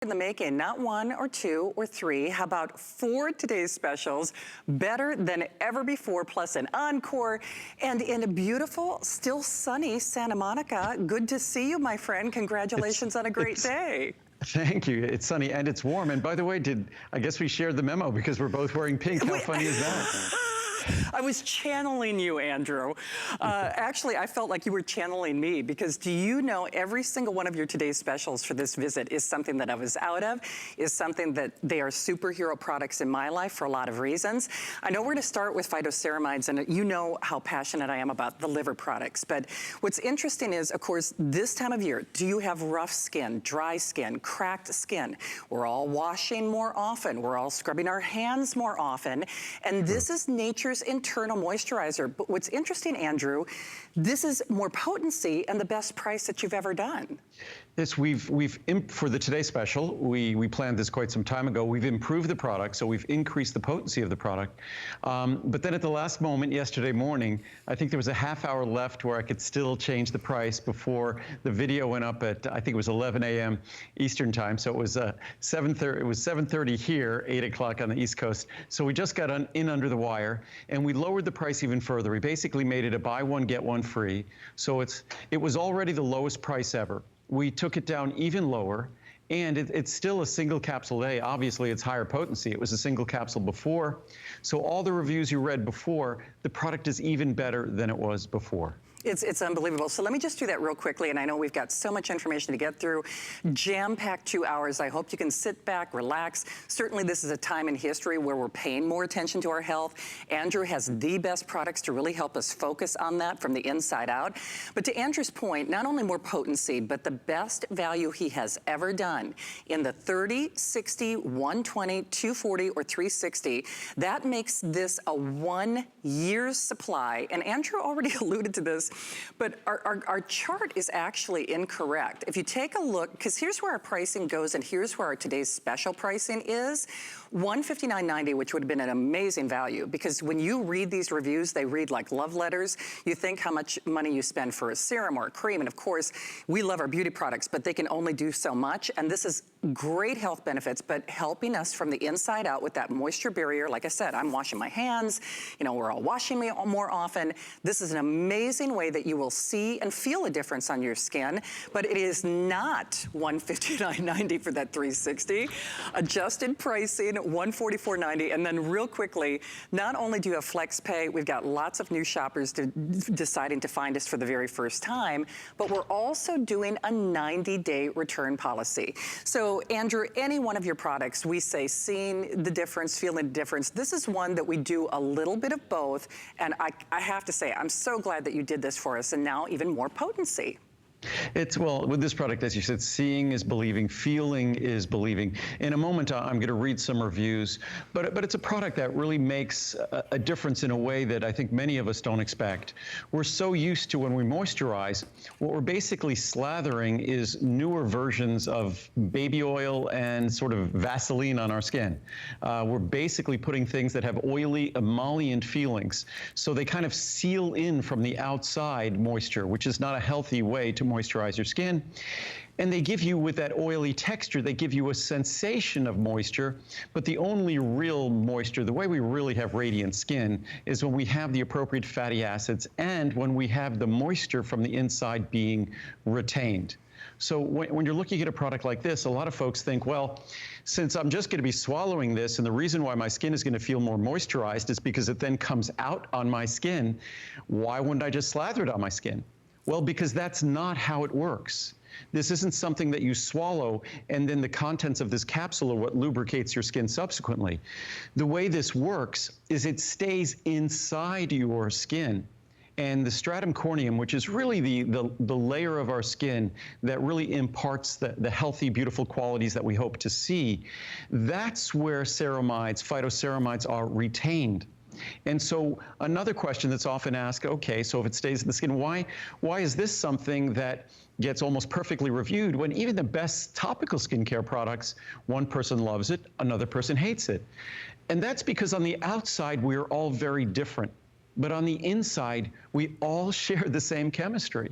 In the making, not one or two or three. How about 4 today's specials, better than ever before, plus an encore. And in a beautiful, still sunny Santa Monica, good to see you, my friend. Congratulations on a great day. Thank you. It's sunny and it's warm. And by the way, I guess we shared the memo because we're both wearing pink. How funny is that? I was channeling you, Andrew. Actually, I felt like you were channeling me because do you know every single one of your today's specials for this visit is something that I was out of, is something that they are superhero products in my life for a lot of reasons. I know we're going to start with phytoceramides, and you know how passionate I am about the liver products. But what's interesting is, of course, this time of year, do you have rough skin, dry skin, cracked skin? We're all washing more often. We're all scrubbing our hands more often. And this is nature's internal moisturizer. But what's interesting, Andrew, this is more potency and the best price that you've ever done. Yes, for the Today Special, we planned this quite some time ago. We've improved the product, so we've increased the potency of the product. But then at the last moment, yesterday morning, I think there was a half hour left where I could still change the price before the video went up at, I think it was 11 a.m. Eastern time. So it was 7:30. It was 7:30 here, 8 o'clock on the East Coast. So we just got in under the wire, and we lowered the price even further. We basically made it a buy one get one free. So it was already the lowest price ever. We took it down even lower, and it's still a single capsule a day. Obviously, it's higher potency. It was a single capsule before. So all the reviews you read before, the product is even better than it was before. It's unbelievable. So let me just do that real quickly, and I know we've got so much information to get through. Jam-packed 2 hours. I hope you can sit back, relax. Certainly this is a time in history where we're paying more attention to our health. Andrew has the best products to really help us focus on that from the inside out. But to Andrew's point, not only more potency, but the best value he has ever done in the 30, 60, 120, 240, or 360. That makes this a 1 year's supply. And Andrew already alluded to this, but our chart is actually incorrect. If you take a look, because here's where our pricing goes and here's where our today's special pricing is, $159.90, which would have been an amazing value, because when you read these reviews, they read like love letters. You think how much money you spend for a serum or a cream, and of course, we love our beauty products, but they can only do so much, and this is great health benefits, but helping us from the inside out with that moisture barrier. Like I said, I'm washing my hands, you know, we're all washing more often. This is an amazing way that you will see and feel a difference on your skin, but it is not $159.90 for that 360. Adjusted pricing, $144.90. And then real quickly, not only do you have flex pay, we've got lots of new shoppers deciding to find us for the very first time, but we're also doing a 90-day return policy. So Andrew, any one of your products, we say seeing the difference, feeling the difference. This is one that we do a little bit of both, and I have to say, I'm so glad that you did this for us, and now even more potency. Well, with this product, as you said, seeing is believing, feeling is believing. In a moment, I'm going to read some reviews, but it's a product that really makes a difference in a way that I think many of us don't expect. We're so used to when we moisturize, what we're basically slathering is newer versions of baby oil and sort of Vaseline on our skin. We're basically putting things that have oily, emollient feelings, so they kind of seal in from the outside moisture, which is not a healthy way to moisturize your skin. And they give you, with that oily texture, they give you a sensation of moisture, but the only real moisture, the way we really have radiant skin, is when we have the appropriate fatty acids and when we have the moisture from the inside being retained. So when you're looking at a product like this, a lot of folks think, well, since I'm just going to be swallowing this, and the reason why my skin is going to feel more moisturized is because it then comes out on my skin, why wouldn't I just slather it on my skin? Well, because that's not how it works. This isn't something that you swallow and then the contents of this capsule are what lubricates your skin subsequently. The way this works is it stays inside your skin. And the stratum corneum, which is really the layer of our skin that really imparts the healthy, beautiful qualities that we hope to see, that's where ceramides, phytoceramides are retained. And so another question that's often asked, okay, so if it stays in the skin, why is this something that gets almost perfectly reviewed when even the best topical skincare products, one person loves it, another person hates it? And that's because on the outside, we're all very different. But on the inside, we all share the same chemistry.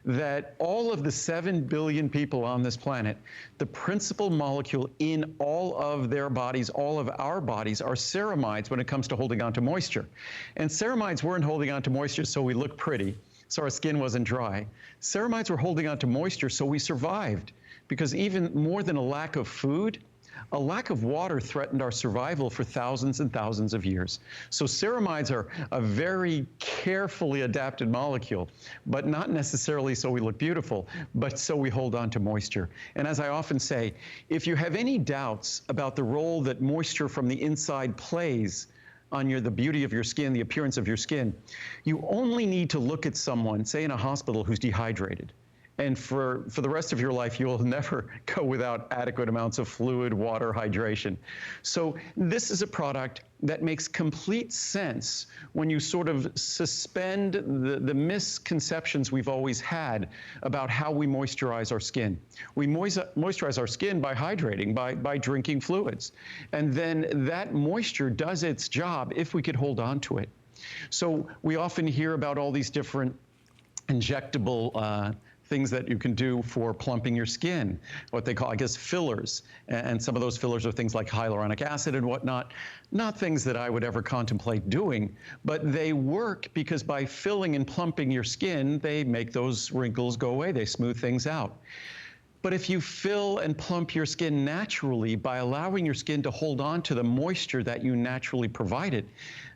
that all of the 7 billion people on this planet, the principal molecule in all of their bodies, all of our bodies, are ceramides when it comes to holding on to moisture. And ceramides weren't holding on to moisture so we look pretty, so our skin wasn't dry. Ceramides were holding on to moisture so we survived, because even more than a lack of food, a lack of water threatened our survival for thousands and thousands of years. So ceramides are a very carefully adapted molecule, but not necessarily so we look beautiful, but so we hold on to moisture. And as I often say, if you have any doubts about the role that moisture from the inside plays on the beauty of your skin, the appearance of your skin, you only need to look at someone, say in a hospital, who's dehydrated. And for the rest of your life, you'll never go without adequate amounts of fluid, water, hydration. So this is a product that makes complete sense when you sort of suspend the misconceptions we've always had about how we moisturize our skin. We moisturize our skin by hydrating, by drinking fluids. And then that moisture does its job if we could hold on to it. So we often hear about all these different injectable things that you can do for plumping your skin, what they call, I guess, fillers. And some of those fillers are things like hyaluronic acid and whatnot. Not things that I would ever contemplate doing, but they work because by filling and plumping your skin, they make those wrinkles go away. They smooth things out. But if you fill and plump your skin naturally by allowing your skin to hold on to the moisture that you naturally provided,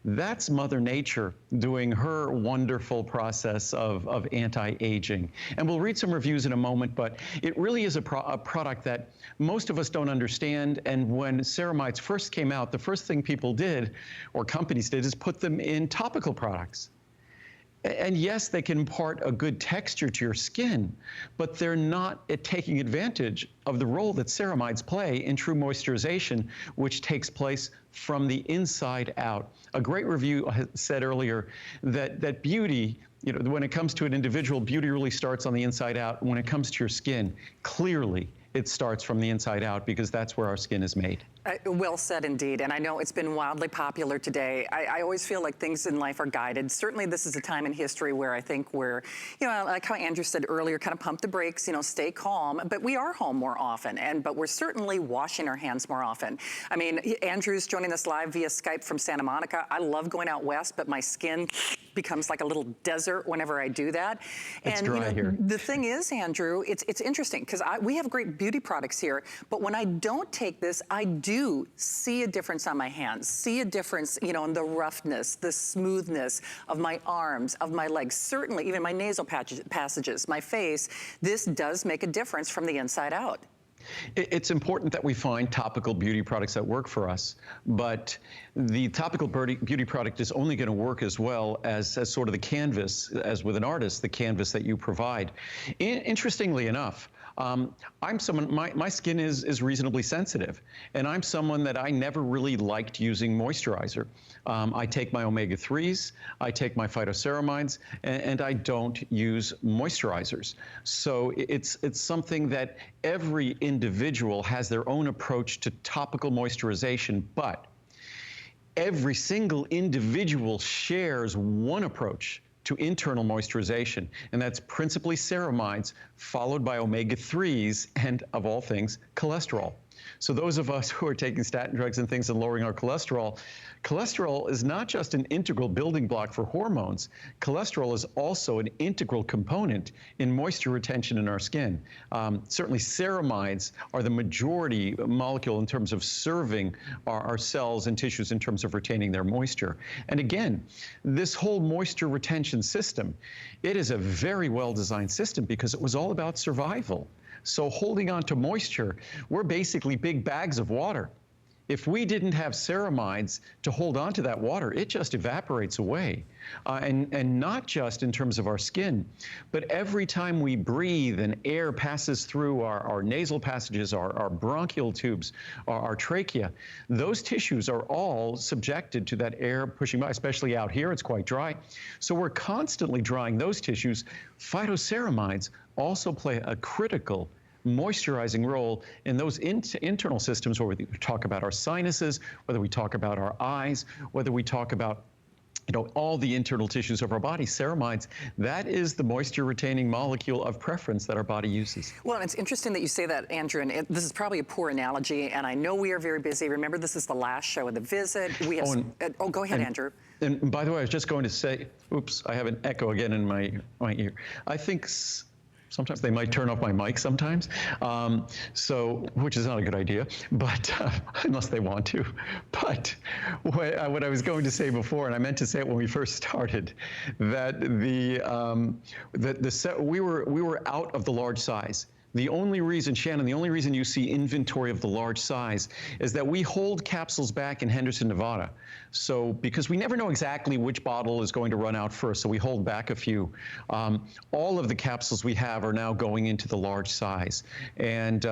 that's Mother Nature doing her wonderful process of anti-aging. And we'll read some reviews in a moment, but it really is a product that most of us don't understand. And when ceramides first came out, the first thing people did, or companies did, is put them in topical products. And yes, they can impart a good texture to your skin, but they're not taking advantage of the role that ceramides play in true moisturization, which takes place from the inside out. A great review said earlier that beauty, when it comes to an individual, beauty really starts on the inside out. When it comes to your skin, clearly it starts from the inside out, because that's where our skin is made. Well said indeed, and I know it's been wildly popular today. I always feel like things in life are guided. Certainly this is a time in history where I think we're, like how Andrew said earlier, kind of pump the brakes, stay calm, but we are home more often, but we're certainly washing our hands more often. I mean, Andrew's joining us live via Skype from Santa Monica. I love going out west, but my skin becomes like a little desert whenever I do that. It's dry here. The thing is, Andrew, it's interesting because we have great beauty products here, but when I don't take this, I do see a difference on my hands, see a difference, in the roughness, the smoothness of my arms, of my legs, certainly even my nasal passages, my face. This does make a difference from the inside out. It's important that we find topical beauty products that work for us, but the topical beauty product is only going to work as well as sort of the canvas, as with an artist, the canvas that you provide. Interestingly enough, I'm someone, my skin is reasonably sensitive, and I'm someone that I never really liked using moisturizer. I take my omega-3s, I take my phytoceramides, and I don't use moisturizers. So it's something that every individual has their own approach to topical moisturization, but every single individual shares one approach to internal moisturization, and that's principally ceramides, followed by omega-3s, and of all things, cholesterol. So those of us who are taking statin drugs and things and lowering our cholesterol, cholesterol is not just an integral building block for hormones. Cholesterol is also an integral component in moisture retention in our skin. Certainly ceramides are the majority molecule in terms of serving our cells and tissues in terms of retaining their moisture. And again, this whole moisture retention system, it is a very well-designed system because it was all about survival. So holding on to moisture, we're basically big bags of water. If we didn't have ceramides to hold on to that water, it just evaporates away. And not just in terms of our skin, but every time we breathe and air passes through our nasal passages, our bronchial tubes, our trachea, those tissues are all subjected to that air pushing by, especially out here, it's quite dry. So we're constantly drying those tissues. Phytoceramides also play a critical moisturizing role in those internal systems, where we talk about our sinuses, whether we talk about our eyes, whether we talk about all the internal tissues of our body. Ceramides, that is the moisture retaining molecule of preference that our body uses. Well, it's interesting that you say that, Andrew, and this is probably a poor analogy, and I know we are very busy. Remember, this is the last show of the visit. We have go ahead, Andrew. And by the way, I was just going to say, oops, I have an echo again in my ear. I think sometimes they might turn off my mic sometimes, which is not a good idea, but unless they want to. But what I was going to say before, and I meant to say it when we first started, that we were out of the large size. The only reason, Shannon, the only reason you see inventory of the large size is that we hold capsules back in Henderson, Nevada. So because we never know exactly which bottle is going to run out first, so we hold back a few. All of the capsules we have are now going into the large size. And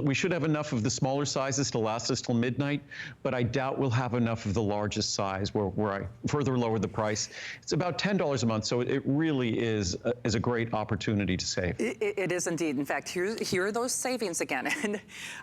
we should have enough of the smaller sizes to last us till midnight, but I doubt we'll have enough of the largest size where I further lowered the price. It's about $10 a month, so it really is a great opportunity to save. It is indeed. In fact, here are those savings again. And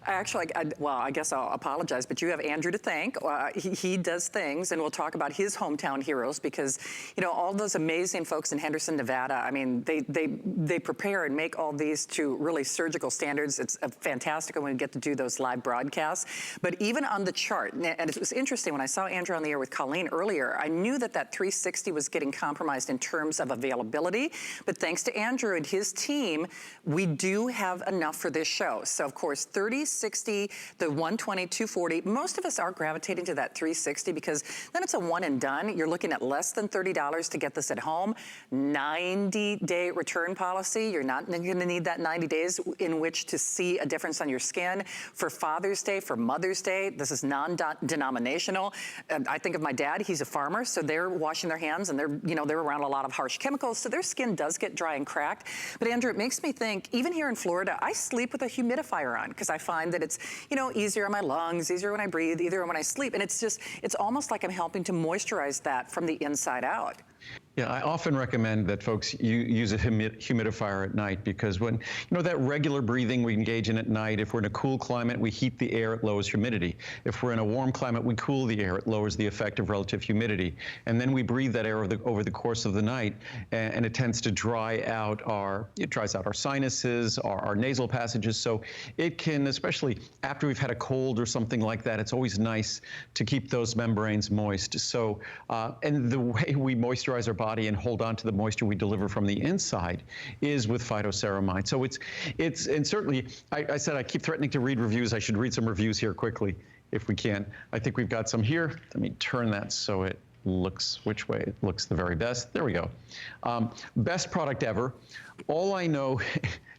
actually, I guess I'll apologize, but you have Andrew to thank. He does things, and we'll talk about his hometown heroes because, all those amazing folks in Henderson, Nevada, I mean, they prepare and make all these to really surgical standards. It's fantastic when we get to do those live broadcasts. But even on the chart, and it was interesting when I saw Andrew on the air with Colleen earlier, I knew that 360 was getting compromised in terms of availability. But thanks to Andrew and his team, we do have enough for this show. So of course, 30, 60, the 120, 240, most of us are gravitating to that 360 because then it's a one and done. You're looking at less than $30 to get this at home. 90-day return policy. You're not going to need that 90 days in which to see a difference on your skin. For Father's Day, for Mother's Day, this is non-denominational. I think of my dad, he's a farmer, so they're washing their hands and they're around a lot of harsh chemicals, so their skin does get dry and cracked. But Andrew, it makes me think, even here in Florida, I sleep with a humidifier on because I find that it's, easier on my lungs, easier when I breathe, easier when I sleep. And it's almost like I'm helping to moisturize that from the inside out. Yeah, I often recommend that folks use a humidifier at night because when, that regular breathing we engage in at night, if we're in a cool climate, we heat the air, it lowers humidity. If we're in a warm climate, we cool the air, it lowers the effect of relative humidity. And then we breathe that air over the course of the night, and it tends to dries out our sinuses, our nasal passages. So it can, especially after we've had a cold or something like that, it's always nice to keep those membranes moist. So, and the way we moisturize our body and hold on to the moisture we deliver from the inside is with phytoceramide. So and certainly, I said I keep threatening to read reviews. I should read some reviews here quickly if we can. I think we've got some here. Let me turn that so it looks which way it looks the very best. There we go. Best product ever. All I know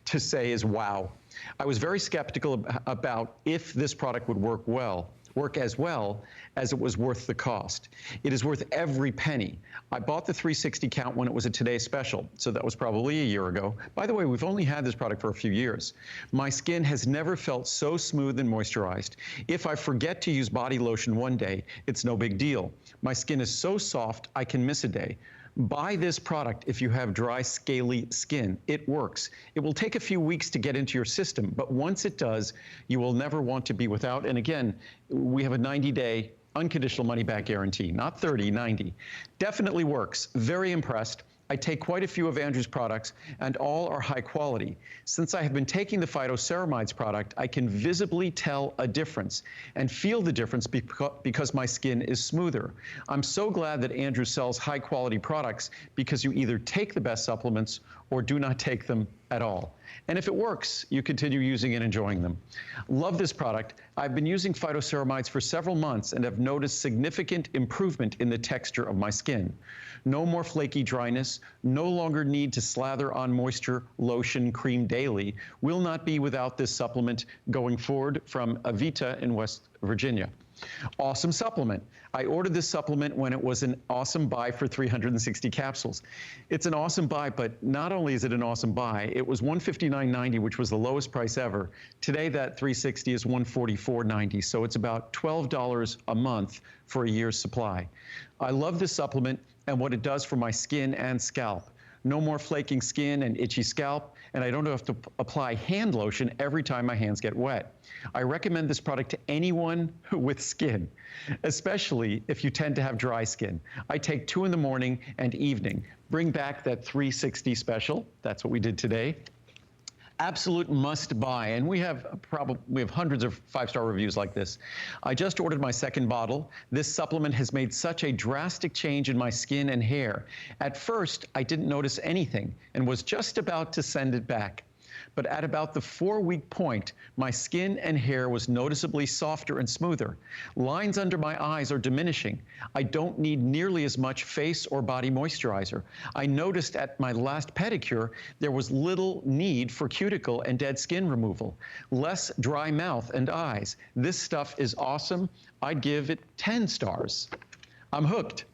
to say is wow. I was very skeptical about if this product would work as well as it was worth the cost. It is worth every penny. I bought the 360 count when it was a Today Special, so that was probably a year ago. By the way, we've only had this product for a few years. My skin has never felt so smooth and moisturized. If I forget to use body lotion one day, it's no big deal. My skin is so soft, I can miss a day. Buy this product if you have dry, scaly skin. It works. It will take a few weeks to get into your system, but once it does, you will never want to be without. And again, we have a 90-day unconditional money-back guarantee, not 30, 90. Definitely works. Very impressed. I take quite a few of Andrew's products, and all are high quality. Since I have been taking the phytoceramides product, I can visibly tell a difference and feel the difference because my skin is smoother. I'm so glad that Andrew sells high quality products because you either take the best supplements or do not take them at all. And if it works, you continue using and enjoying them. Love this product. I've been using phytoceramides for several months and have noticed significant improvement in the texture of my skin. No more flaky dryness, no longer need to slather on moisture, lotion, cream daily. Will not be without this supplement going forward from Avita in West Virginia. Awesome supplement. I ordered this supplement when it was an awesome buy for 360 capsules. It's an awesome buy, but not only is it an awesome buy, it was $159.90, which was the lowest price ever. Today, that 360 is $144.90, so it's about $12 a month for a year's supply. I love this supplement and what it does for my skin and scalp. no more flaking skin and itchy scalp, and I don't have to apply hand lotion every time my hands get wet. I recommend this product to anyone with skin, especially if you tend to have dry skin. I take 2 in the morning and evening. Bring back that 360 special. That's what we did today. Absolute must buy, and we have hundreds of 5-star reviews like this. I just ordered my second bottle. This supplement has made such a drastic change in my skin and hair. At first, I didn't notice anything and was just about to send it back. But at about the 4-week point, my skin and hair was noticeably softer and smoother. Lines under my eyes are diminishing. I don't need nearly as much face or body moisturizer. I noticed at my last pedicure, there was little need for cuticle and dead skin removal, less dry mouth and eyes. This stuff is awesome. I'd give it 10 stars. I'm hooked.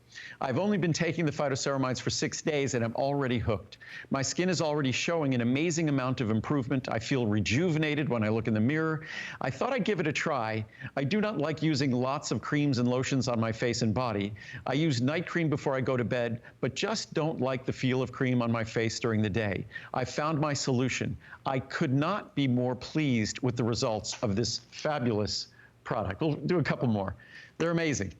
I've only been taking the phytoceramides for 6 days and I'm already hooked. My skin is already showing an amazing amount of improvement. I feel rejuvenated when I look in the mirror. I thought I'd give it a try. I do not like using lots of creams and lotions on my face and body. I use night cream before I go to bed, but just don't like the feel of cream on my face during the day. I found my solution. I could not be more pleased with the results of this fabulous product. We'll do a couple more. They're amazing.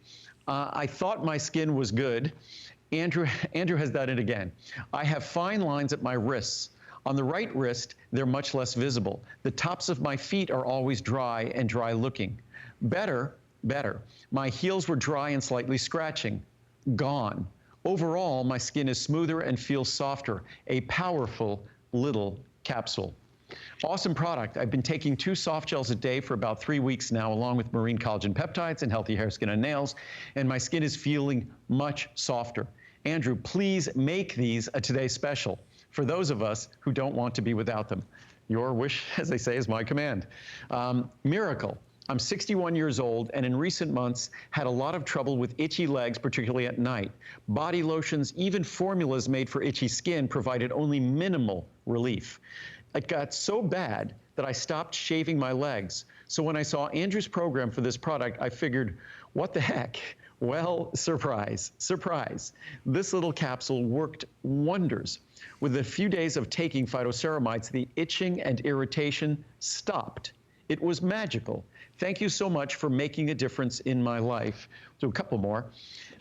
I thought my skin was good. Andrew has done it again. I have fine lines at my wrists. On the right wrist, they're much less visible. The tops of my feet are always dry and dry looking. Better. My heels were dry and slightly scratching. Gone. Overall, my skin is smoother and feels softer. A powerful little capsule. Awesome product. I've been taking 2 soft gels a day for about 3 weeks now, along with marine collagen peptides and healthy hair, skin, and nails, and my skin is feeling much softer. Andrew, please make these a Today Special for those of us who don't want to be without them. Your wish, as they say, is my command. Miracle. I'm 61 years old and in recent months had a lot of trouble with itchy legs, particularly at night. Body lotions, even formulas made for itchy skin provided only minimal relief. It got so bad that I stopped shaving my legs. So when I saw Andrew's program for this product, I figured, what the heck? Well, surprise, surprise. This little capsule worked wonders. With a few days of taking phytoceramides, the itching and irritation stopped. It was magical. Thank you so much for making a difference in my life. So a couple more.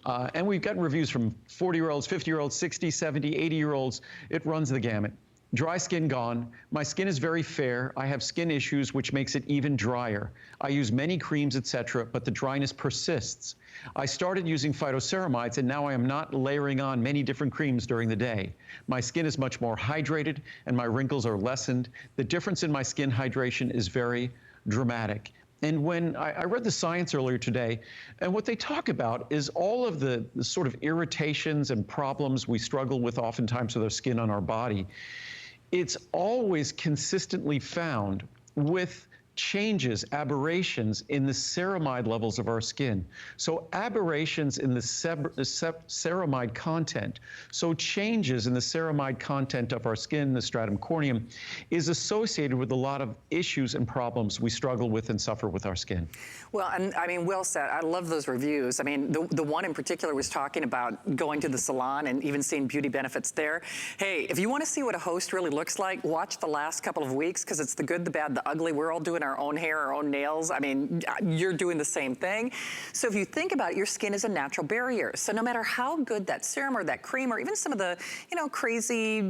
And we've gotten reviews from 40-year-olds, 50-year-olds, 60, 70, 80-year-olds. It runs the gamut. Dry skin gone. My skin is very fair. I have skin issues, which makes it even drier. I use many creams, etc., but the dryness persists. I started using phytoceramides, and now I am not layering on many different creams during the day. My skin is much more hydrated, and my wrinkles are lessened. The difference in my skin hydration is very dramatic. And when I read the science earlier today, and what they talk about is all of the sort of irritations and problems we struggle with oftentimes with our skin on our body. It's always consistently found with changes, aberrations in the ceramide levels of our skin. So aberrations in the ceramide content, so changes in the ceramide content of our skin, the stratum corneum, is associated with a lot of issues and problems we struggle with and suffer with our skin. Well, and I mean, well said. I love those reviews. I mean, the one in particular was talking about going to the salon and even seeing beauty benefits there. Hey, if you want to see what a host really looks like, watch the last couple of weeks, because it's the good, the bad, the ugly. We're all doing our own hair, our own nails. I mean, you're doing the same thing. So if you think about it, your skin is a natural barrier. So no matter how good that serum or that cream or even some of the, crazy,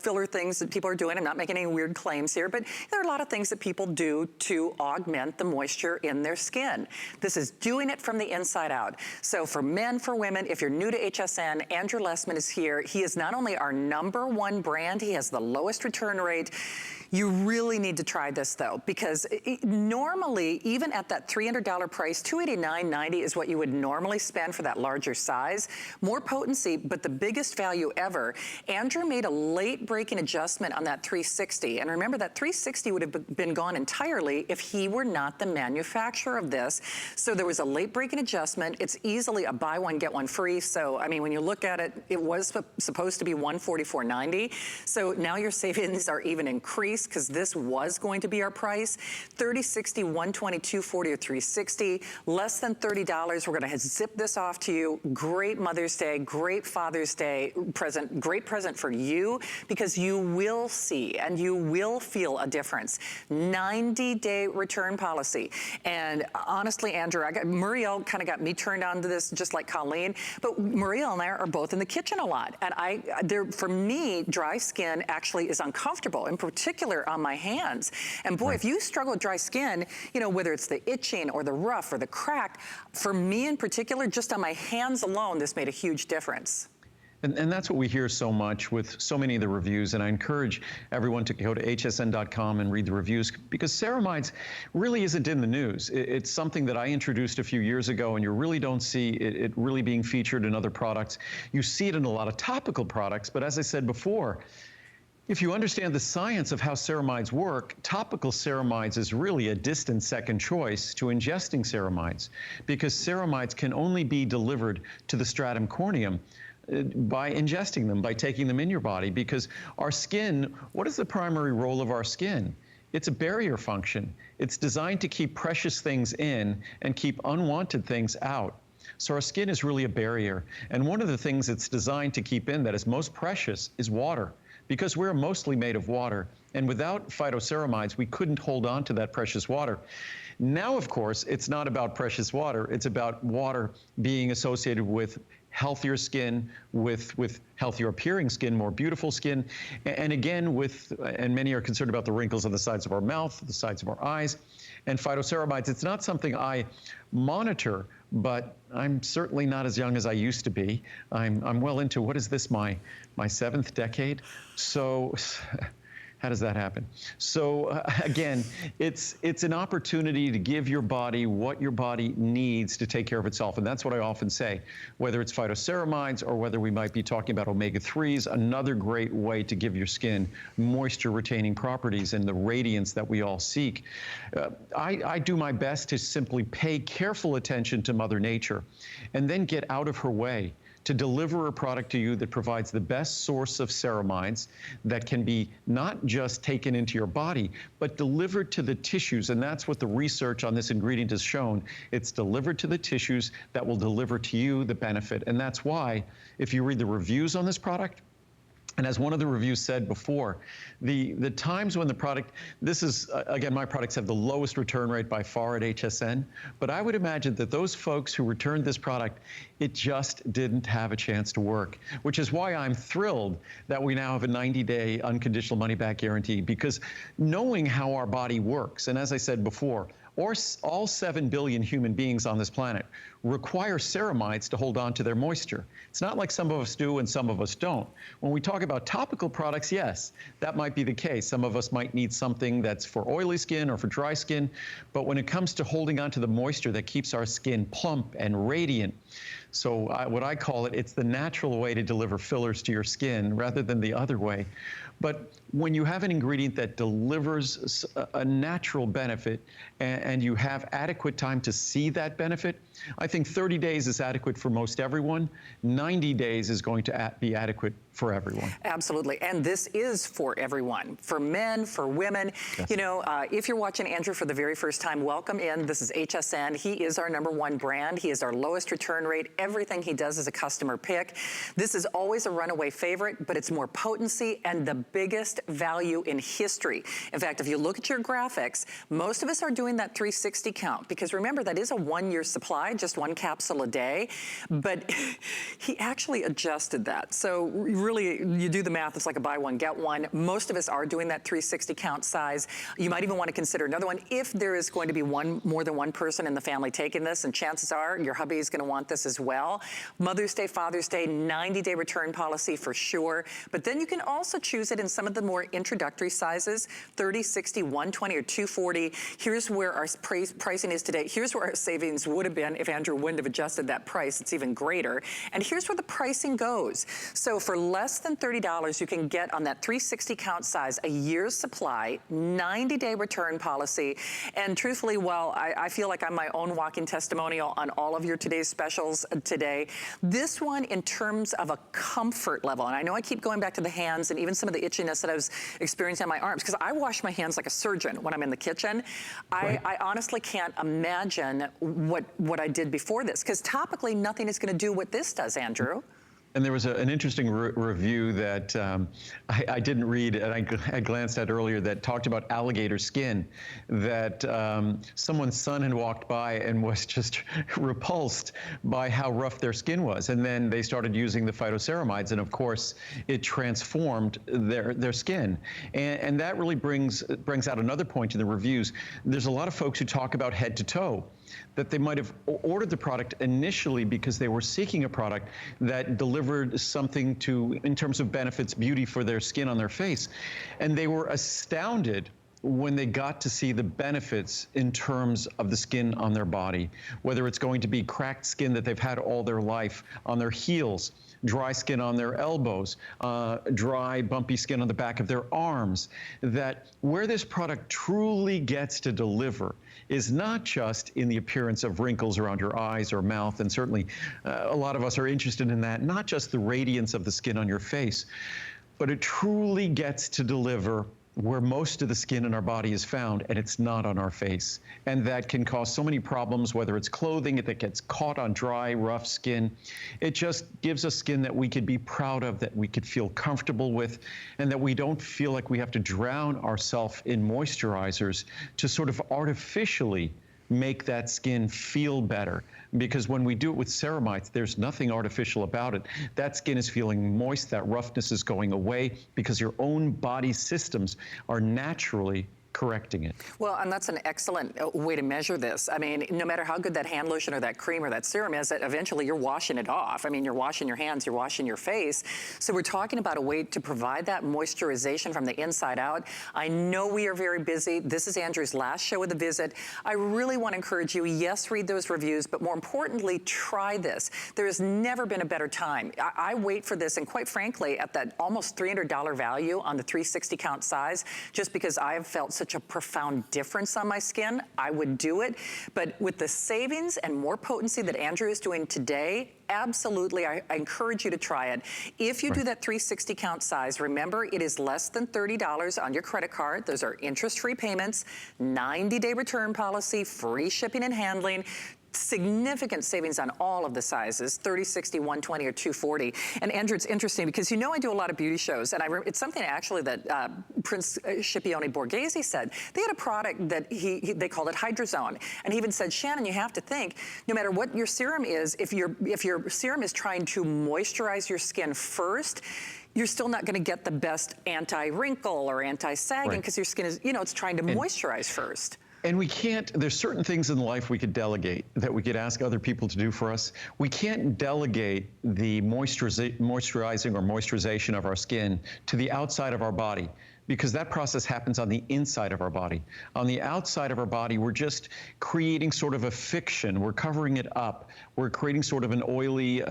filler things that people are doing, I'm not making any weird claims here, but there are a lot of things that people do to augment the moisture in their skin. This is doing it from the inside out. So for men, for women, if you're new to HSN, Andrew Lessman is here. He is not only our #1 brand, he has the lowest return rate. You really need to try this though, because normally, even at that $300 price, $289.90 is what you would normally spend for that larger size. More potency, but the biggest value ever. Andrew made a late breaking adjustment on that 360. And remember, that 360 would have been gone entirely if he were not the manufacturer of this. So there was a late breaking adjustment. It's easily a buy one, get one free. So, I mean, when you look at it, it was supposed to be $144.90. So now your savings are even increased, because this was going to be our price. 30, 60, 120, 240, or 360. Less than $30. We're going to zip this off to you. Great Mother's Day, great Father's Day present, great present for you, because you will see and you will feel a difference. 90-day return policy. And honestly, Andrew, Muriel kind of got me turned on to this, just like Colleen, but Muriel and I are both in the kitchen a lot. And for me, dry skin actually is uncomfortable, in particular on my hands. And boy, if you struggle with dry skin, you know, whether it's the itching or the rough or the crack, for me in particular, just on my hands alone, this made a huge difference. And that's what we hear so much with so many of the reviews. And I encourage everyone to go to hsn.com and read the reviews, because ceramides really isn't in the news. It's something that I introduced a few years ago, and you really don't see it really being featured in other products. You see it in a lot of topical products, but as I said before, if you understand the science of how ceramides work, topical ceramides is really a distant second choice to ingesting ceramides, because ceramides can only be delivered to the stratum corneum by ingesting them, by taking them in your body, because our skin, what is the primary role of our skin? It's a barrier function. It's designed to keep precious things in and keep unwanted things out. So our skin is really a barrier. And one of the things it's designed to keep in that is most precious is water, because we're mostly made of water. And without phytoceramides, we couldn't hold on to that precious water. Now, of course, it's not about precious water. It's about water being associated with healthier skin, with healthier appearing skin, more beautiful skin, and again and many are concerned about the wrinkles on the sides of our mouth, the sides of our eyes, and phytoceramides. It's not something I monitor, but I'm certainly not as young as I used to be. I'm well into, what is this, my seventh decade? So how does that happen? So again, it's an opportunity to give your body what your body needs to take care of itself. And that's what I often say, whether it's phytoceramides or whether we might be talking about omega-3s, another great way to give your skin moisture retaining properties and the radiance that we all seek. I do my best to simply pay careful attention to Mother Nature and then get out of her way to deliver a product to you that provides the best source of ceramides that can be not just taken into your body, but delivered to the tissues. And that's what the research on this ingredient has shown. It's delivered to the tissues that will deliver to you the benefit. And that's why, if you read the reviews on this product, and as one of the reviews said before, the times when the product, this is, again, my products have the lowest return rate by far at HSN, but I would imagine that those folks who returned this product, it just didn't have a chance to work, which is why I'm thrilled that we now have a 90-day unconditional money-back guarantee, because knowing how our body works, and as I said before, all 7 billion human beings on this planet require ceramides to hold on to their moisture. It's not like some of us do and some of us don't. When we talk about topical products, yes, that might be the case. Some of us might need something that's for oily skin or for dry skin, but when it comes to holding on to the moisture that keeps our skin plump and radiant, so what I call it, it's the natural way to deliver fillers to your skin rather than the other way. But when you have an ingredient that delivers a natural benefit and you have adequate time to see that benefit, I think 30 days is adequate for most everyone. 90 days is going to be adequate for everyone. Absolutely. And this is for everyone, for men, for women. Yes. You know, if you're watching Andrew for the very first time, welcome in. This is HSN. He is our #1 brand. He is our lowest return rate. Everything he does is a customer pick. This is always a runaway favorite, but it's more potency and the biggest value in history. In fact, if you look at your graphics, most of us are doing that 360 count, because remember, that is a 1-year supply, just 1 capsule a day. But he actually adjusted that. So really, you do the math, it's like a buy one, get one. Most of us are doing that 360 count size. You might even want to consider another one if there is going to be more than one person in the family taking this, and chances are your hubby is going to want this as well. Mother's Day, Father's Day, 90-day return policy for sure. But then you can also choose it in some of the more introductory sizes, 30, 60, 120, or 240. Here's where our pricing is today. Here's where our savings would have been if Andrew wouldn't have adjusted that price. It's even greater. And here's where the pricing goes. So for less than $30, you can get on that 360 count size a year's supply, 90-day return policy. And truthfully, while I feel like I'm my own walking testimonial on all of your today's specials today, this one in terms of a comfort level, and I know I keep going back to the hands and even some of the itchiness that I was experiencing on my arms, because I wash my hands like a surgeon when I'm in the kitchen. Right. I honestly can't imagine what I did before this, because topically nothing is going to do what this does, Andrew. And there was an interesting review that I didn't read, and I glanced at earlier, that talked about alligator skin, that someone's son had walked by and was just repulsed by how rough their skin was. And then they started using the phytoceramides, and of course, it transformed their skin. And that really brings out another point in the reviews. There's a lot of folks who talk about head to toe, that they might have ordered the product initially because they were seeking a product that delivered something in terms of benefits, beauty for their skin on their face. And they were astounded when they got to see the benefits in terms of the skin on their body, whether it's going to be cracked skin that they've had all their life on their heels, dry skin on their elbows, dry, bumpy skin on the back of their arms, that where this product truly gets to deliver is not just in the appearance of wrinkles around your eyes or mouth, and certainly a lot of us are interested in that, not just the radiance of the skin on your face, but it truly gets to deliver where most of the skin in our body is found, and it's not on our face. And that can cause so many problems, whether it's clothing that gets caught on dry, rough skin. It just gives us skin that we could be proud of, that we could feel comfortable with, and that we don't feel like we have to drown ourselves in moisturizers to sort of artificially make that skin feel better. Because when we do it with ceramides, there's nothing artificial about it. That skin is feeling moist, that roughness is going away because your own body systems are naturally correcting it. Well, and that's an excellent way to measure this. I mean, no matter how good that hand lotion or that cream or that serum is, that eventually you're washing it off. I mean, you're washing your hands, you're washing your face. So we're talking about a way to provide that moisturization from the inside out. I know we are very busy. This is Andrew's last show of the visit. I really want to encourage you, yes, read those reviews, but more importantly, try this. There has never been a better time. I wait for this, and quite frankly, at that almost $300 value on the 360 count size, just because I have felt such a profound difference on my skin, I would do it. But with the savings and more potency that Andrew is doing today, absolutely, I encourage you to try it. If you do that 360 count size, remember it is less than $30 on your credit card. Those are interest-free payments, 90-day return policy, free shipping and handling. Significant savings on all of the sizes, 30, 60, 120, or 240. And Andrew, it's interesting because you know I do a lot of beauty shows, and it's something actually that Prince Scipione Borghese said. They had a product that they called it Hydrazone, and he even said, Shannon, you have to think, no matter what your serum is, if your serum is trying to moisturize your skin first, you're still not going to get the best anti-wrinkle or anti-sagging because your skin is, it's trying to moisturize first. And we can't, there's certain things in life we could delegate, that we could ask other people to do for us. We can't delegate the moisturizing or moisturization of our skin to the outside of our body, because that process happens on the inside of our body. On the outside of our body, we're just creating sort of a fiction. We're covering it up. We're creating sort of an oily,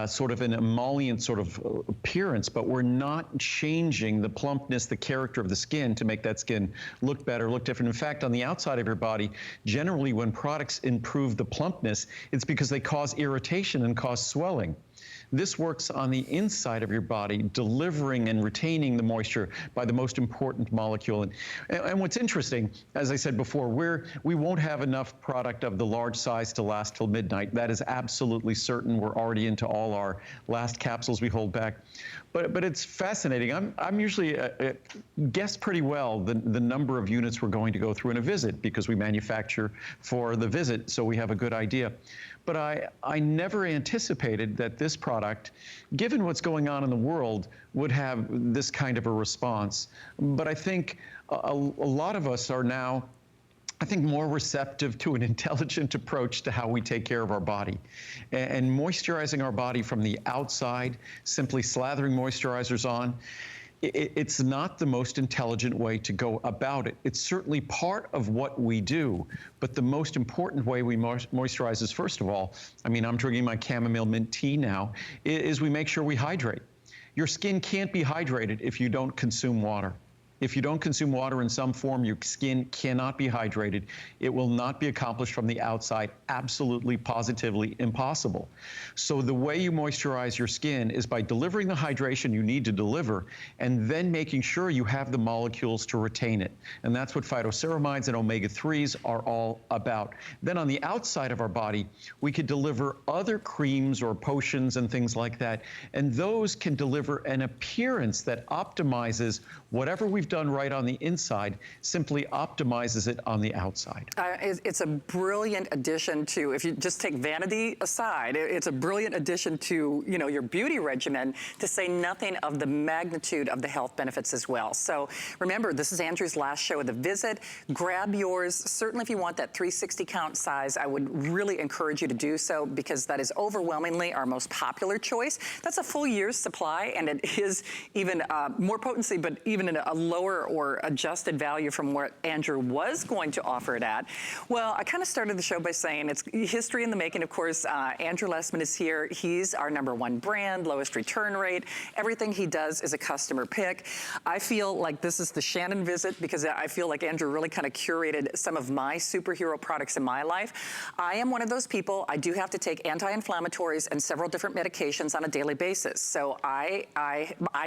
sort of an emollient sort of appearance, but we're not changing the plumpness, the character of the skin to make that skin look better, look different. In fact, on the outside of your body, generally when products improve the plumpness, it's because they cause irritation and cause swelling. This works on the inside of your body, delivering and retaining the moisture by the most important molecule. And what's interesting, as I said before, we won't have enough product of the large size to last till midnight. That is absolutely certain. We're already into all our last capsules we hold back. But it's fascinating. I'm usually guess pretty well the number of units we're going to go through in a visit, because we manufacture for the visit, so we have a good idea. But I never anticipated that this product, given what's going on in the world, would have this kind of a response. But I think a lot of us are now, I think, more receptive to an intelligent approach to how we take care of our body. And moisturizing our body from the outside, simply slathering moisturizers on, it's not the most intelligent way to go about it. It's certainly part of what we do, but the most important way we moisturize is, first of all, I mean, I'm drinking my chamomile mint tea now, is we make sure we hydrate. your skin can't be hydrated if you don't consume water. If you don't consume water in some form, your skin cannot be hydrated. It will not be accomplished from the outside. Absolutely, positively impossible. So the way you moisturize your skin is by delivering the hydration you need to deliver and then making sure you have the molecules to retain it. And that's what phytoceramides and omega-3s are all about. Then on the outside of our body, we could deliver other creams or potions and things like that. And those can deliver an appearance that optimizes whatever we've done right on the inside, simply optimizes it on the outside. It's a brilliant addition to, if you just take vanity aside, it's a brilliant addition to, you know, your beauty regimen, to say nothing of the magnitude of the health benefits as well. So remember, this is Andrew's last show of the visit. Grab yours. Certainly if you want that 360 count size, I would really encourage you to do so, because that is overwhelmingly our most popular choice. That's a full year's supply, and it is even more potency, but even in a lower or adjusted value from what Andrew was going to offer it at. Well, I kind of started the show by saying it's history in the making. Of course, Andrew Lessman is here. He's our #1 brand, lowest return rate. Everything he does is a customer pick. I feel like this is the Shannon visit, because I feel like Andrew really kind of curated some of my superhero products in my life. I am one of those people. I do have to take anti-inflammatories and several different medications on a daily basis. So I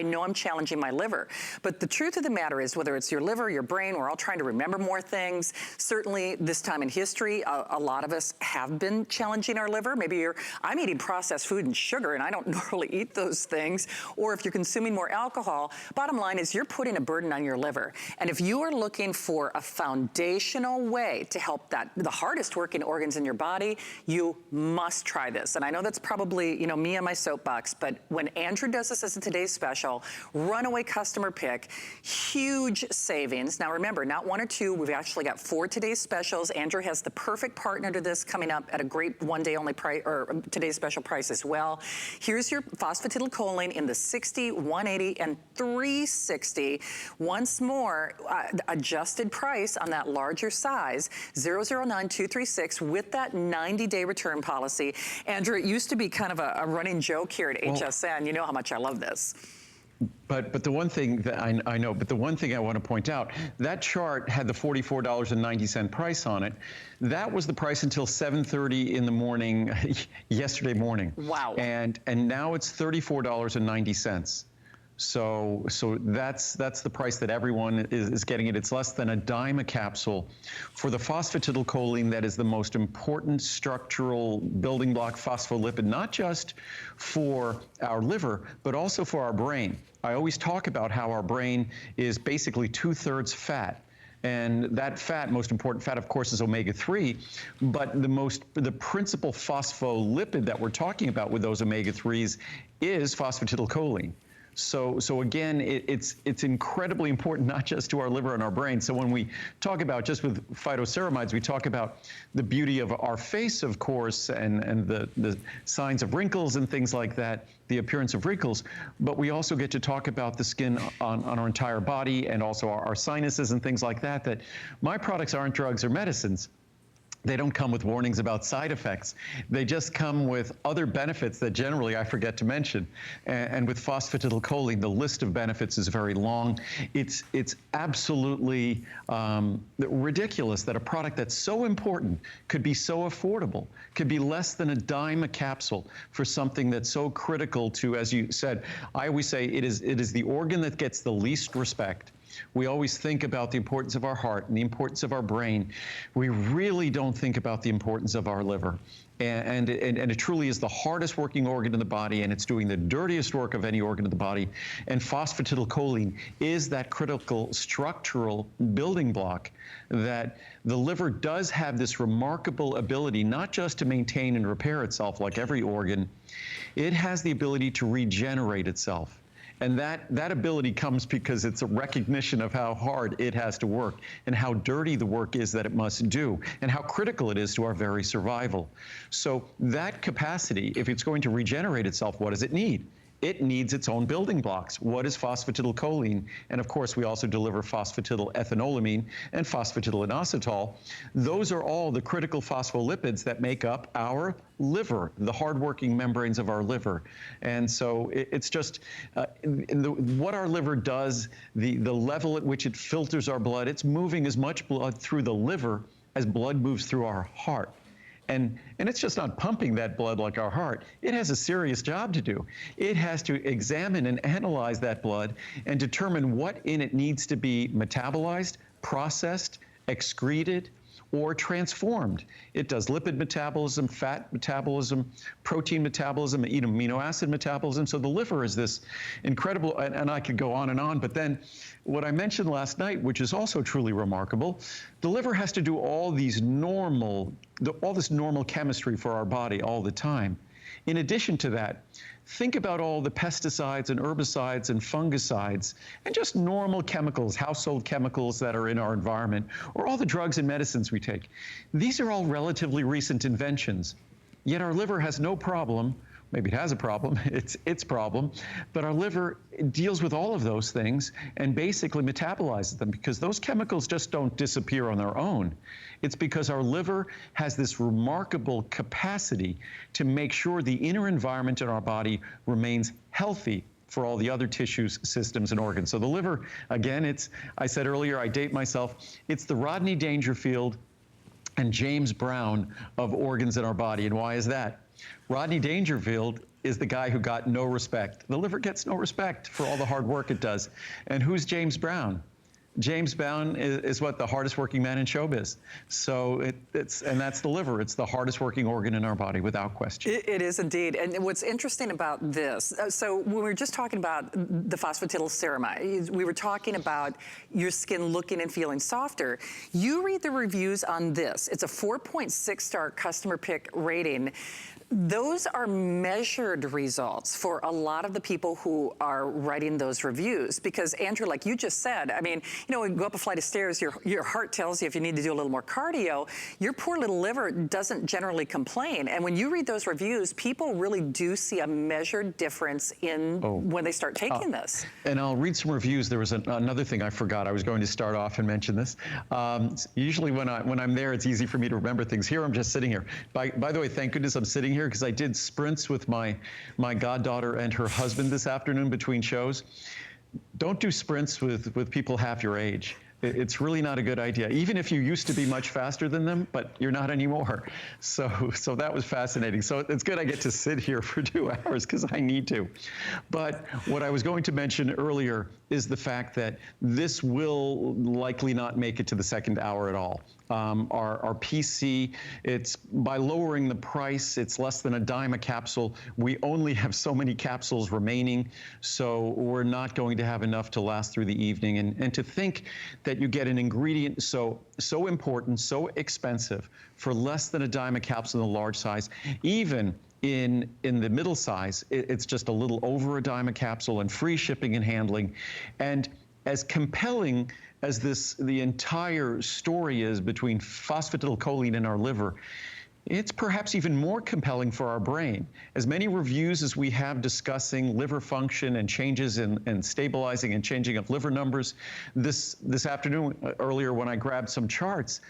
know I'm challenging my liver. But the truth of the matter is, whether it's your liver, your brain, we're all trying to remember more things. Certainly this time in history, a lot of us have been challenging our liver. Maybe I'm eating processed food and sugar, and I don't normally eat those things. Or if you're consuming more alcohol, bottom line is you're putting a burden on your liver. And if you are looking for a foundational way to help the hardest working organs in your body, you must try this. And I know that's probably, you know, me on my soapbox, but when Andrew does this as a today's special, runaway customer pick, huge savings. Now remember, not 1 or 2, we've actually got 4 today's specials. Andrew has the perfect partner to this coming up at a great one-day only price, or today's special price as well. Here's your phosphatidylcholine in the 60, 180, and 360. Once more, adjusted price on that larger size, 009236, with that 90-day return policy. Andrew, it used to be kind of a running joke here at HSN. You know how much I love this. But the one thing that I know, but the one thing I want to point out, that chart had the $44.90 price on it. That was the price until 7:30 in the morning, yesterday morning. Wow. And now it's $34.90. So that's the price that everyone is getting it. It's less than a dime a capsule for the phosphatidylcholine that is the most important structural building block phospholipid, not just for our liver, but also for our brain. I always talk about how our brain is basically 2/3 fat. And that fat, most important fat, of course, is omega-3. But the principal phospholipid that we're talking about with those omega-3s is phosphatidylcholine. So again, it's incredibly important, not just to our liver and our brain. So when we talk about, just with phytoceramides, we talk about the beauty of our face, of course, and the signs of wrinkles and things like that, the appearance of wrinkles. But we also get to talk about the skin on our entire body, and also our sinuses and things like that, that my products aren't drugs or medicines. They don't come with warnings about side effects. They just come with other benefits that generally I forget to mention. And with phosphatidylcholine, the list of benefits is very long. It's absolutely ridiculous that a product that's so important could be so affordable, could be less than a dime a capsule for something that's so critical to, as you said, I always say it is the organ that gets the least respect. We always think about the importance of our heart and the importance of our brain. We really don't think about the importance of our liver. And it truly is the hardest working organ in the body, and it's doing the dirtiest work of any organ in the body. And phosphatidylcholine is that critical structural building block that the liver does have this remarkable ability, not just to maintain and repair itself like every organ, it has the ability to regenerate itself. And that ability comes because it's a recognition of how hard it has to work and how dirty the work is that it must do and how critical it is to our very survival. So that capacity, if it's going to regenerate itself, what does it need? it needs its own building blocks. What is phosphatidylcholine? And of course, we also deliver phosphatidylethanolamine and phosphatidylinositol. Those are all the critical phospholipids that make up our liver, the hardworking membranes of our liver. And so it's just what our liver does, the level at which it filters our blood, it's moving as much blood through the liver as blood moves through our heart. And it's just not pumping that blood like our heart. It has a serious job to do. It has to examine and analyze that blood and determine what in it needs to be metabolized, processed, excreted, or transformed. It does lipid metabolism, fat metabolism, protein metabolism, amino acid metabolism. So the liver is this incredible, and I could go on, but then what I mentioned last night, which is also truly remarkable, the liver has to do all this normal chemistry for our body all the time. In addition to that, think about all the pesticides and herbicides and fungicides and just normal chemicals, household chemicals that are in our environment, or all the drugs and medicines we take. These are all relatively recent inventions, yet our liver has no problem. Maybe it has a problem, it's its problem, but our liver deals with all of those things and basically metabolizes them because those chemicals just don't disappear on their own. It's because our liver has this remarkable capacity to make sure the inner environment in our body remains healthy for all the other tissues, systems, and organs. So the liver, again, I said earlier, I date myself, it's the Rodney Dangerfield and James Brown of organs in our body. And why is that? Rodney Dangerfield is the guy who got no respect. The liver gets no respect for all the hard work it does. And who's James Brown? James Brown is what? The hardest working man in showbiz. So and that's the liver. It's the hardest working organ in our body, without question. It is indeed. And what's interesting about this, so when we were just talking about the phosphatidylceramide, we were talking about your skin looking and feeling softer. You read the reviews on this. It's a 4.6-star customer pick rating. Those are measured results for a lot of the people who are writing those reviews. Because Andrew, like you just said, I mean, you know, when you go up a flight of stairs, your heart tells you if you need to do a little more cardio. Your poor little liver doesn't generally complain. And when you read those reviews, people really do see a measured difference in when they start taking this. And I'll read some reviews. There was another thing I forgot. I was going to start off and mention this. Usually when I'm there, it's easy for me to remember things. Here, I'm just sitting here. By the way, thank goodness I'm sitting here, because I did sprints with my goddaughter and her husband this afternoon between shows. Don't do sprints with people half your age. It's really not a good idea, even if you used to be much faster than them, but you're not anymore. So that was fascinating. So it's good I get to sit here for 2 hours because I need to. But what I was going to mention earlier is the fact that this will likely not make it to the second hour at all. Our PC, it's by lowering the price, it's less than a dime a capsule. We only have so many capsules remaining, so we're not going to have enough to last through the evening. And to think that you get an ingredient so important, so expensive, for less than a dime a capsule in the large size, even in the middle size, it's just a little over a dime a capsule, and free shipping and handling. And as compelling as the entire story is between phosphatidylcholine and our liver, it's perhaps even more compelling for our brain. As many reviews as we have discussing liver function and changes in stabilizing and changing of liver numbers, this afternoon, earlier when I grabbed some charts,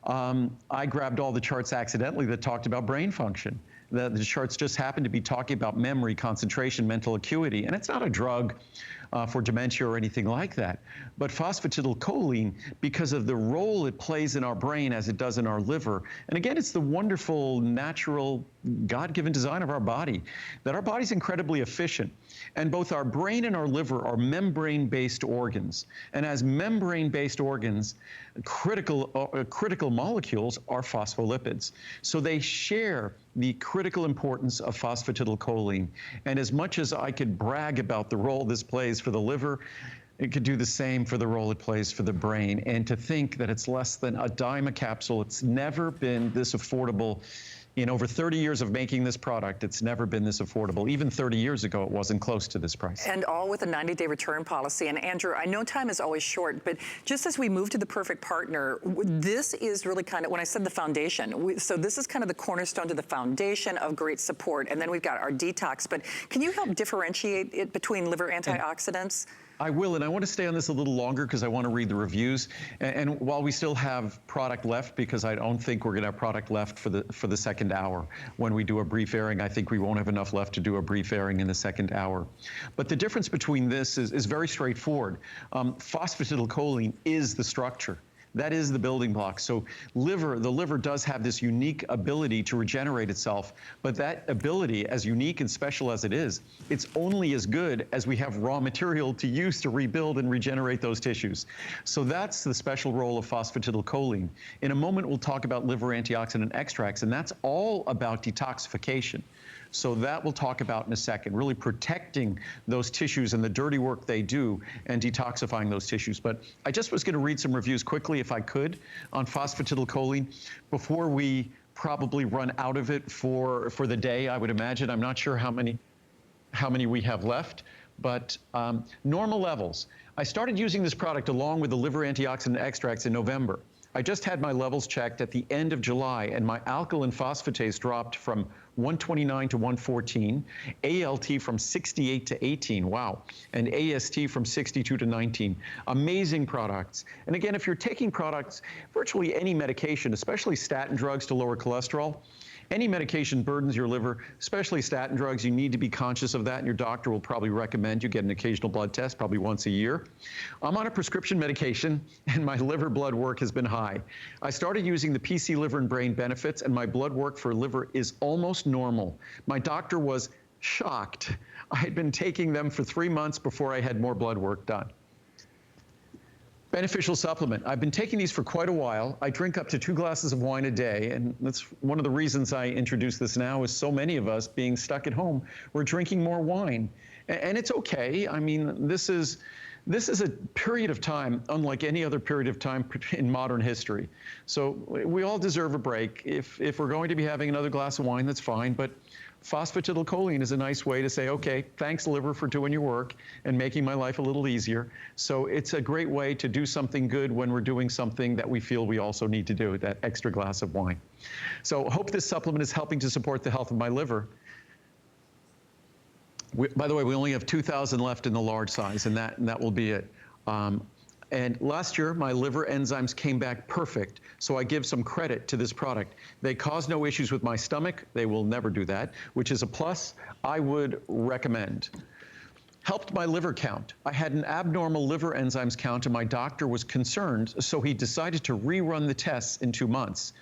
I grabbed all the charts accidentally that talked about brain function. The charts just happened to be talking about memory, concentration, mental acuity, and it's not a drug for dementia or anything like that. But phosphatidylcholine, because of the role it plays in our brain as it does in our liver, and again, it's the wonderful, natural, God-given design of our body, that our body's incredibly efficient. And both our brain and our liver are membrane-based organs. And as membrane-based organs, critical molecules are phospholipids. So they share the critical importance of phosphatidylcholine. And as much as I could brag about the role this plays for the liver, it could do the same for the role it plays for the brain. And to think that it's less than a dime a capsule, it's never been this affordable. In over 30 years of making this product, it's never been this affordable. Even 30 years ago, it wasn't close to this price. And all with a 90-day return policy. And Andrew, I know time is always short, but just as we move to the perfect partner, this is really kind of, when I said the foundation, so this is kind of the cornerstone to the foundation of great support. And then we've got our detox. But can you help differentiate it between liver antioxidants? I will, and I want to stay on this a little longer because I want to read the reviews. And while we still have product left, because I don't think we're going to have product left for the second hour. When we do a brief airing, I think we won't have enough left to do a brief airing in the second hour. But the difference between this is very straightforward. Phosphatidylcholine is the structure. That is the building block. So the liver does have this unique ability to regenerate itself, but that ability, as unique and special as it is, it's only as good as we have raw material to use to rebuild and regenerate those tissues. So that's the special role of phosphatidylcholine. In a moment, we'll talk about liver antioxidant extracts, and that's all about detoxification. So that we'll talk about in a second, really protecting those tissues and the dirty work they do and detoxifying those tissues. But I just was going to read some reviews quickly, if I could, on phosphatidylcholine before we probably run out of it for the day, I would imagine. I'm not sure how many we have left, but normal levels. I started using this product along with the liver antioxidant extracts in November. I just had my levels checked at the end of July, and my alkaline phosphatase dropped from 129 to 114, ALT from 68 to 18, wow, and AST from 62 to 19. Amazing products. And again, if you're taking products, virtually any medication, especially statin drugs to lower cholesterol, any medication burdens your liver, especially statin drugs. You need to be conscious of that, and your doctor will probably recommend you get an occasional blood test, probably once a year. I'm on a prescription medication, and my liver blood work has been high. I started using the PC Liver and Brain Benefits, and my blood work for liver is almost normal. My doctor was shocked. I had been taking them for 3 months before I had more blood work done. Beneficial supplement. I've been taking these for quite a while. I drink up to 2 glasses of wine a day, and that's one of the reasons I introduce this now is so many of us being stuck at home, we're drinking more wine. And it's okay. I mean, this is a period of time unlike any other period of time in modern history. So we all deserve a break. If we're going to be having another glass of wine, that's fine, but phosphatidylcholine is a nice way to say, okay, thanks liver for doing your work and making my life a little easier. So it's a great way to do something good when we're doing something that we feel we also need to do, that extra glass of wine. So I hope this supplement is helping to support the health of my liver. By the way, we only have 2,000 left in the large size, and that will be it. And last year, my liver enzymes came back perfect, so I give some credit to this product. They caused no issues with my stomach. They will never do that, which is a plus. I would recommend. Helped my liver count. I had an abnormal liver enzymes count, and my doctor was concerned, so he decided to rerun the tests in 2 months.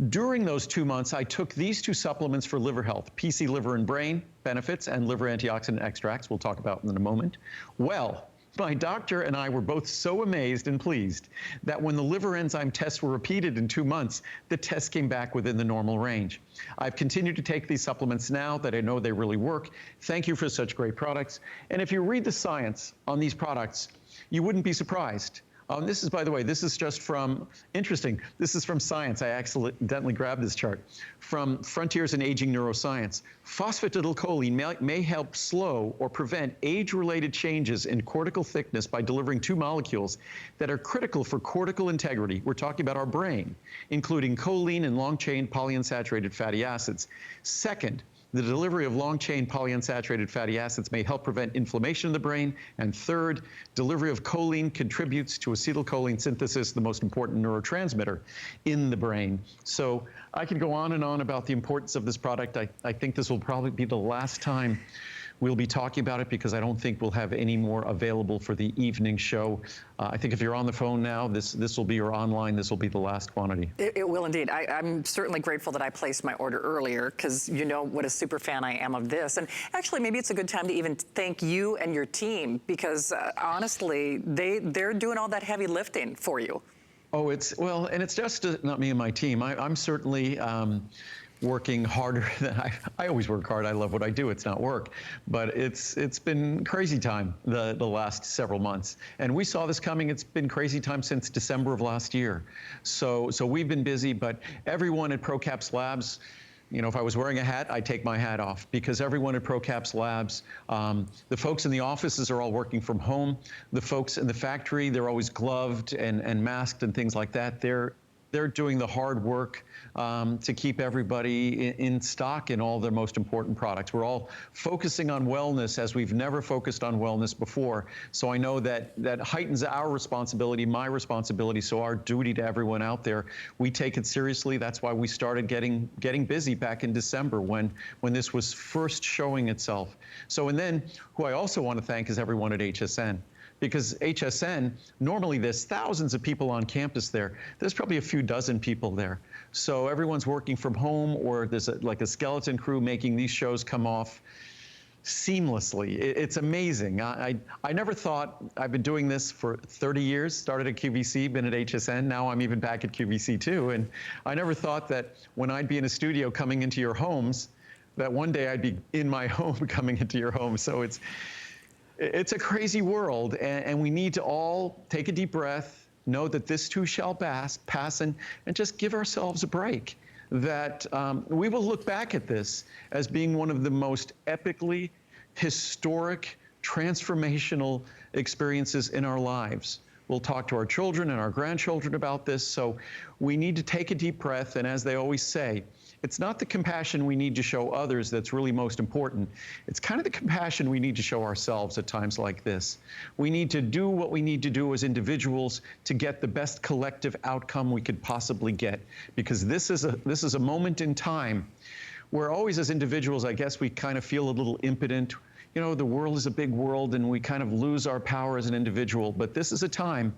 During those 2 months, I took these 2 supplements for liver health, PC Liver and Brain Benefits and liver antioxidant extracts, we'll talk about in a moment. Well, my doctor and I were both so amazed and pleased that when the liver enzyme tests were repeated in 2 months, the tests came back within the normal range. I've continued to take these supplements now that I know they really work. Thank you for such great products. And if you read the science on these products, you wouldn't be surprised. This is, by the way, this is just from, interesting, this is from Science. I accidentally grabbed this chart. From Frontiers in Aging Neuroscience. Phosphatidylcholine may help slow or prevent age-related changes in cortical thickness by delivering 2 molecules that are critical for cortical integrity. We're talking about our brain, including choline and long-chain polyunsaturated fatty acids. Second, the delivery of long-chain polyunsaturated fatty acids may help prevent inflammation in the brain. And third, delivery of choline contributes to acetylcholine synthesis, the most important neurotransmitter in the brain. So I could go on and on about the importance of this product. I think this will probably be the last time we'll be talking about it because I don't think we'll have any more available for the evening show. I think if you're on the phone now, this will be your online. This will be the last quantity. It will indeed. I'm certainly grateful that I placed my order earlier because you know what a super fan I am of this. And actually, maybe it's a good time to even thank you and your team because honestly, they're doing all that heavy lifting for you. Oh, well, and it's just not me and my team. I'm certainly working harder than I always work hard. I love what I do. It's not work, but it's been crazy time the last several months. And we saw this coming. It's been crazy time since December of last year. So we've been busy, but everyone at ProCaps Labs, You know, if I was wearing a hat, I'd take my hat off, because everyone at ProCaps Labs, the folks in the offices are all working from home. The folks in the factory, they're always gloved and masked and things like that. They're doing the hard work to keep everybody in stock in all their most important products. We're all focusing on wellness as we've never focused on wellness before. So I know that heightens our responsibility, my responsibility, so our duty to everyone out there. We take it seriously. That's why we started getting busy back in December when this was first showing itself. So, and then who I also want to thank is everyone at HSN. Because HSN, normally there's thousands of people on campus there. There's probably a few dozen people there. So everyone's working from home, or there's like a skeleton crew making these shows come off seamlessly. It's amazing. I never thought, I've been doing this for 30 years, started at QVC, been at HSN, now I'm even back at QVC too. And I never thought that when I'd be in a studio coming into your homes, that one day I'd be in my home coming into your home. So it's a crazy world, and we need to all take a deep breath, know that this too shall pass, and just give ourselves a break. That we will look back at this as being one of the most epically historic, transformational experiences in our lives. We'll talk to our children and our grandchildren about this, so we need to take a deep breath, and as they always say, it's not the compassion we need to show others that's really most important. It's kind of the compassion we need to show ourselves at times like this. We need to do what we need to do as individuals to get the best collective outcome we could possibly get, because this is a moment in time where always as individuals, I guess we kind of feel a little impotent. You know, the world is a big world and we kind of lose our power as an individual, but this is a time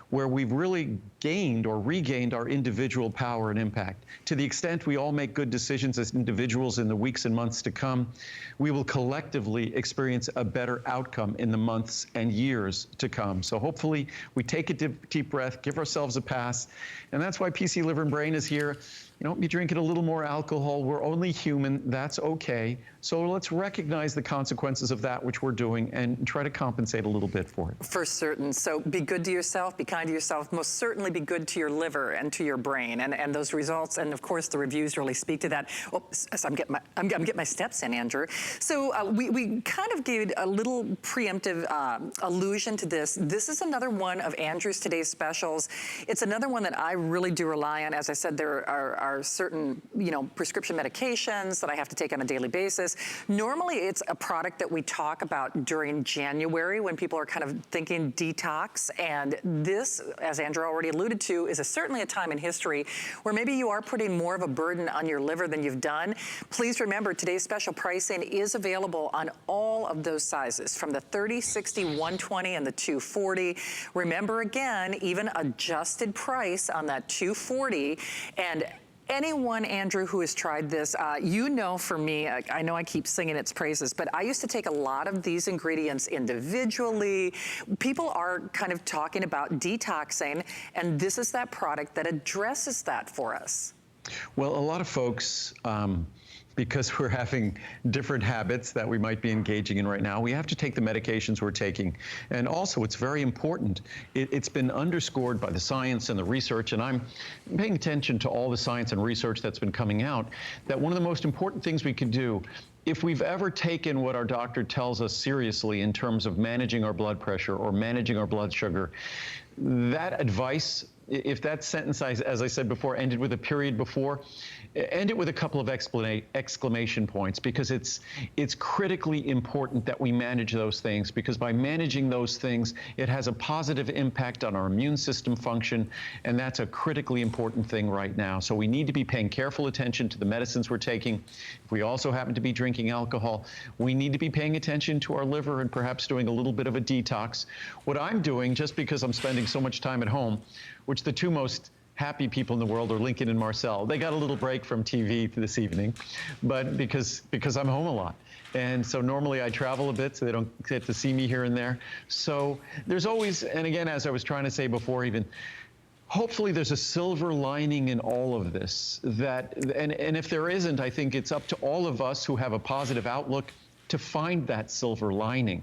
where we've really gained or regained our individual power and impact. To the extent we all make good decisions as individuals in the weeks and months to come, we will collectively experience a better outcome in the months and years to come. So hopefully we take a deep breath, give ourselves a pass, and that's why PC Liver and Brain is here. You know, be drinking a little more alcohol. We're only human. That's okay. So let's recognize the consequences of that which we're doing and try to compensate a little bit for it. For certain. So be good to yourself, be kind to yourself, most certainly be good to your liver and to your brain. And those results, and of course the reviews really speak to that. Oh, so I'm getting my steps in, Andrew. So we kind of gave a little preemptive allusion to this. This is another one of Andrew's today's specials. It's another one that I really do rely on. As I said, there are certain, you know, prescription medications that I have to take on a daily basis. Normally, it's a product that we talk about during January when people are kind of thinking detox. And this, as Andrew already alluded to, is certainly a time in history where maybe you are putting more of a burden on your liver than you've done. Please remember, today's special pricing is available on all of those sizes, from the 30, 60, 120, and the 240. Remember, again, even adjusted price on that 240. And anyone, Andrew, who has tried this, you know, for me, I know I keep singing its praises, but I used to take a lot of these ingredients individually. People are kind of talking about detoxing, and this is that product that addresses that for us. Well, a lot of folks, because we're having different habits that we might be engaging in right now, we have to take the medications we're taking. And also, it's very important. It's been underscored by the science and the research, and I'm paying attention to all the science and research that's been coming out, that one of the most important things we can do, if we've ever taken what our doctor tells us seriously in terms of managing our blood pressure or managing our blood sugar, that advice, if that sentence, as I said before, ended with a period before, end it with a couple of exclamation points, because it's critically important that we manage those things, because by managing those things, it has a positive impact on our immune system function, and that's a critically important thing right now. So we need to be paying careful attention to the medicines we're taking. If we also happen to be drinking alcohol, we need to be paying attention to our liver and perhaps doing a little bit of a detox. What I'm doing, just because I'm spending so much time at home, which the two most happy people in the world are Lincoln and Marcel. They got a little break from TV this evening, but because I'm home a lot. And so normally I travel a bit, so they don't get to see me here and there. So there's always, and again, as I was trying to say before even, hopefully there's a silver lining in all of this. And if there isn't, I think it's up to all of us who have a positive outlook to find that silver lining.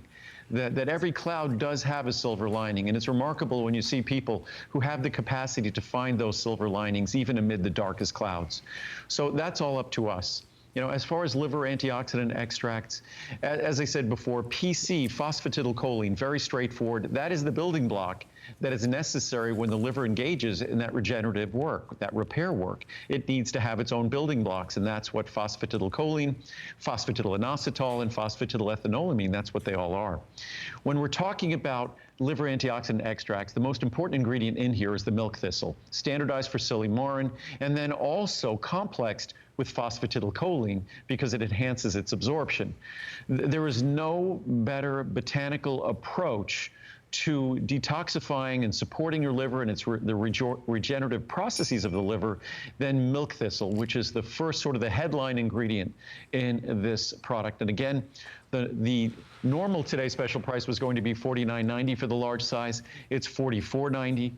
that every cloud does have a silver lining. And it's remarkable when you see people who have the capacity to find those silver linings even amid the darkest clouds. So that's all up to us. You know, as far as liver antioxidant extracts, as I said before, PC, phosphatidylcholine, very straightforward. That is the building block that is necessary when the liver engages in that regenerative work, that repair work. It needs to have its own building blocks, and that's what phosphatidylcholine, phosphatidylinositol, and phosphatidylethanolamine, that's what they all are. When we're talking about liver antioxidant extracts, the most important ingredient in here is the milk thistle, standardized for silymarin, and then also complexed with phosphatidylcholine because it enhances its absorption. There is no better botanical approach to detoxifying and supporting your liver and the regenerative processes of the liver than milk thistle, which is the first sort of the headline ingredient in this product. And again, the normal today special price was going to be $49.90 for the large size. It's $44.90.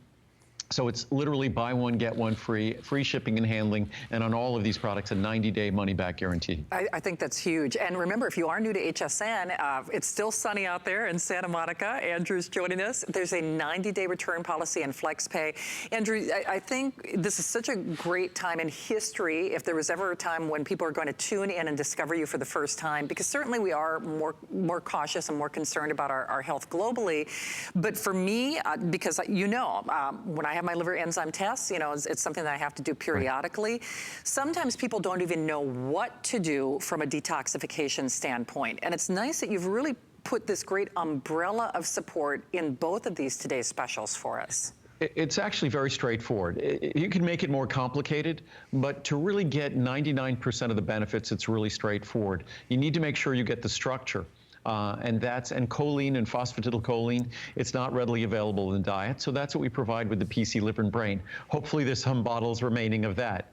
So it's literally buy one, get one free, free shipping and handling, and on all of these products, a 90-day money-back guarantee. I think that's huge. And remember, if you are new to HSN, it's still sunny out there in Santa Monica. Andrew's joining us. There's a 90-day return policy and FlexPay. Andrew, I think this is such a great time in history, if there was ever a time when people are going to tune in and discover you for the first time, because certainly we are more cautious and more concerned about our health globally. But for me, because when I have my liver enzyme tests, it's something that I have to do periodically. Right. Sometimes people don't even know what to do from a detoxification standpoint. And it's nice that you've really put this great umbrella of support in both of these today's specials for us. It's actually very straightforward. You can make it more complicated, but to really get 99% of the benefits, it's really straightforward. You need to make sure you get the structure. And choline and phosphatidylcholine, it's not readily available in the diet, so that's what we provide with the PC Liver and Brain. Hopefully there's some bottles remaining of that.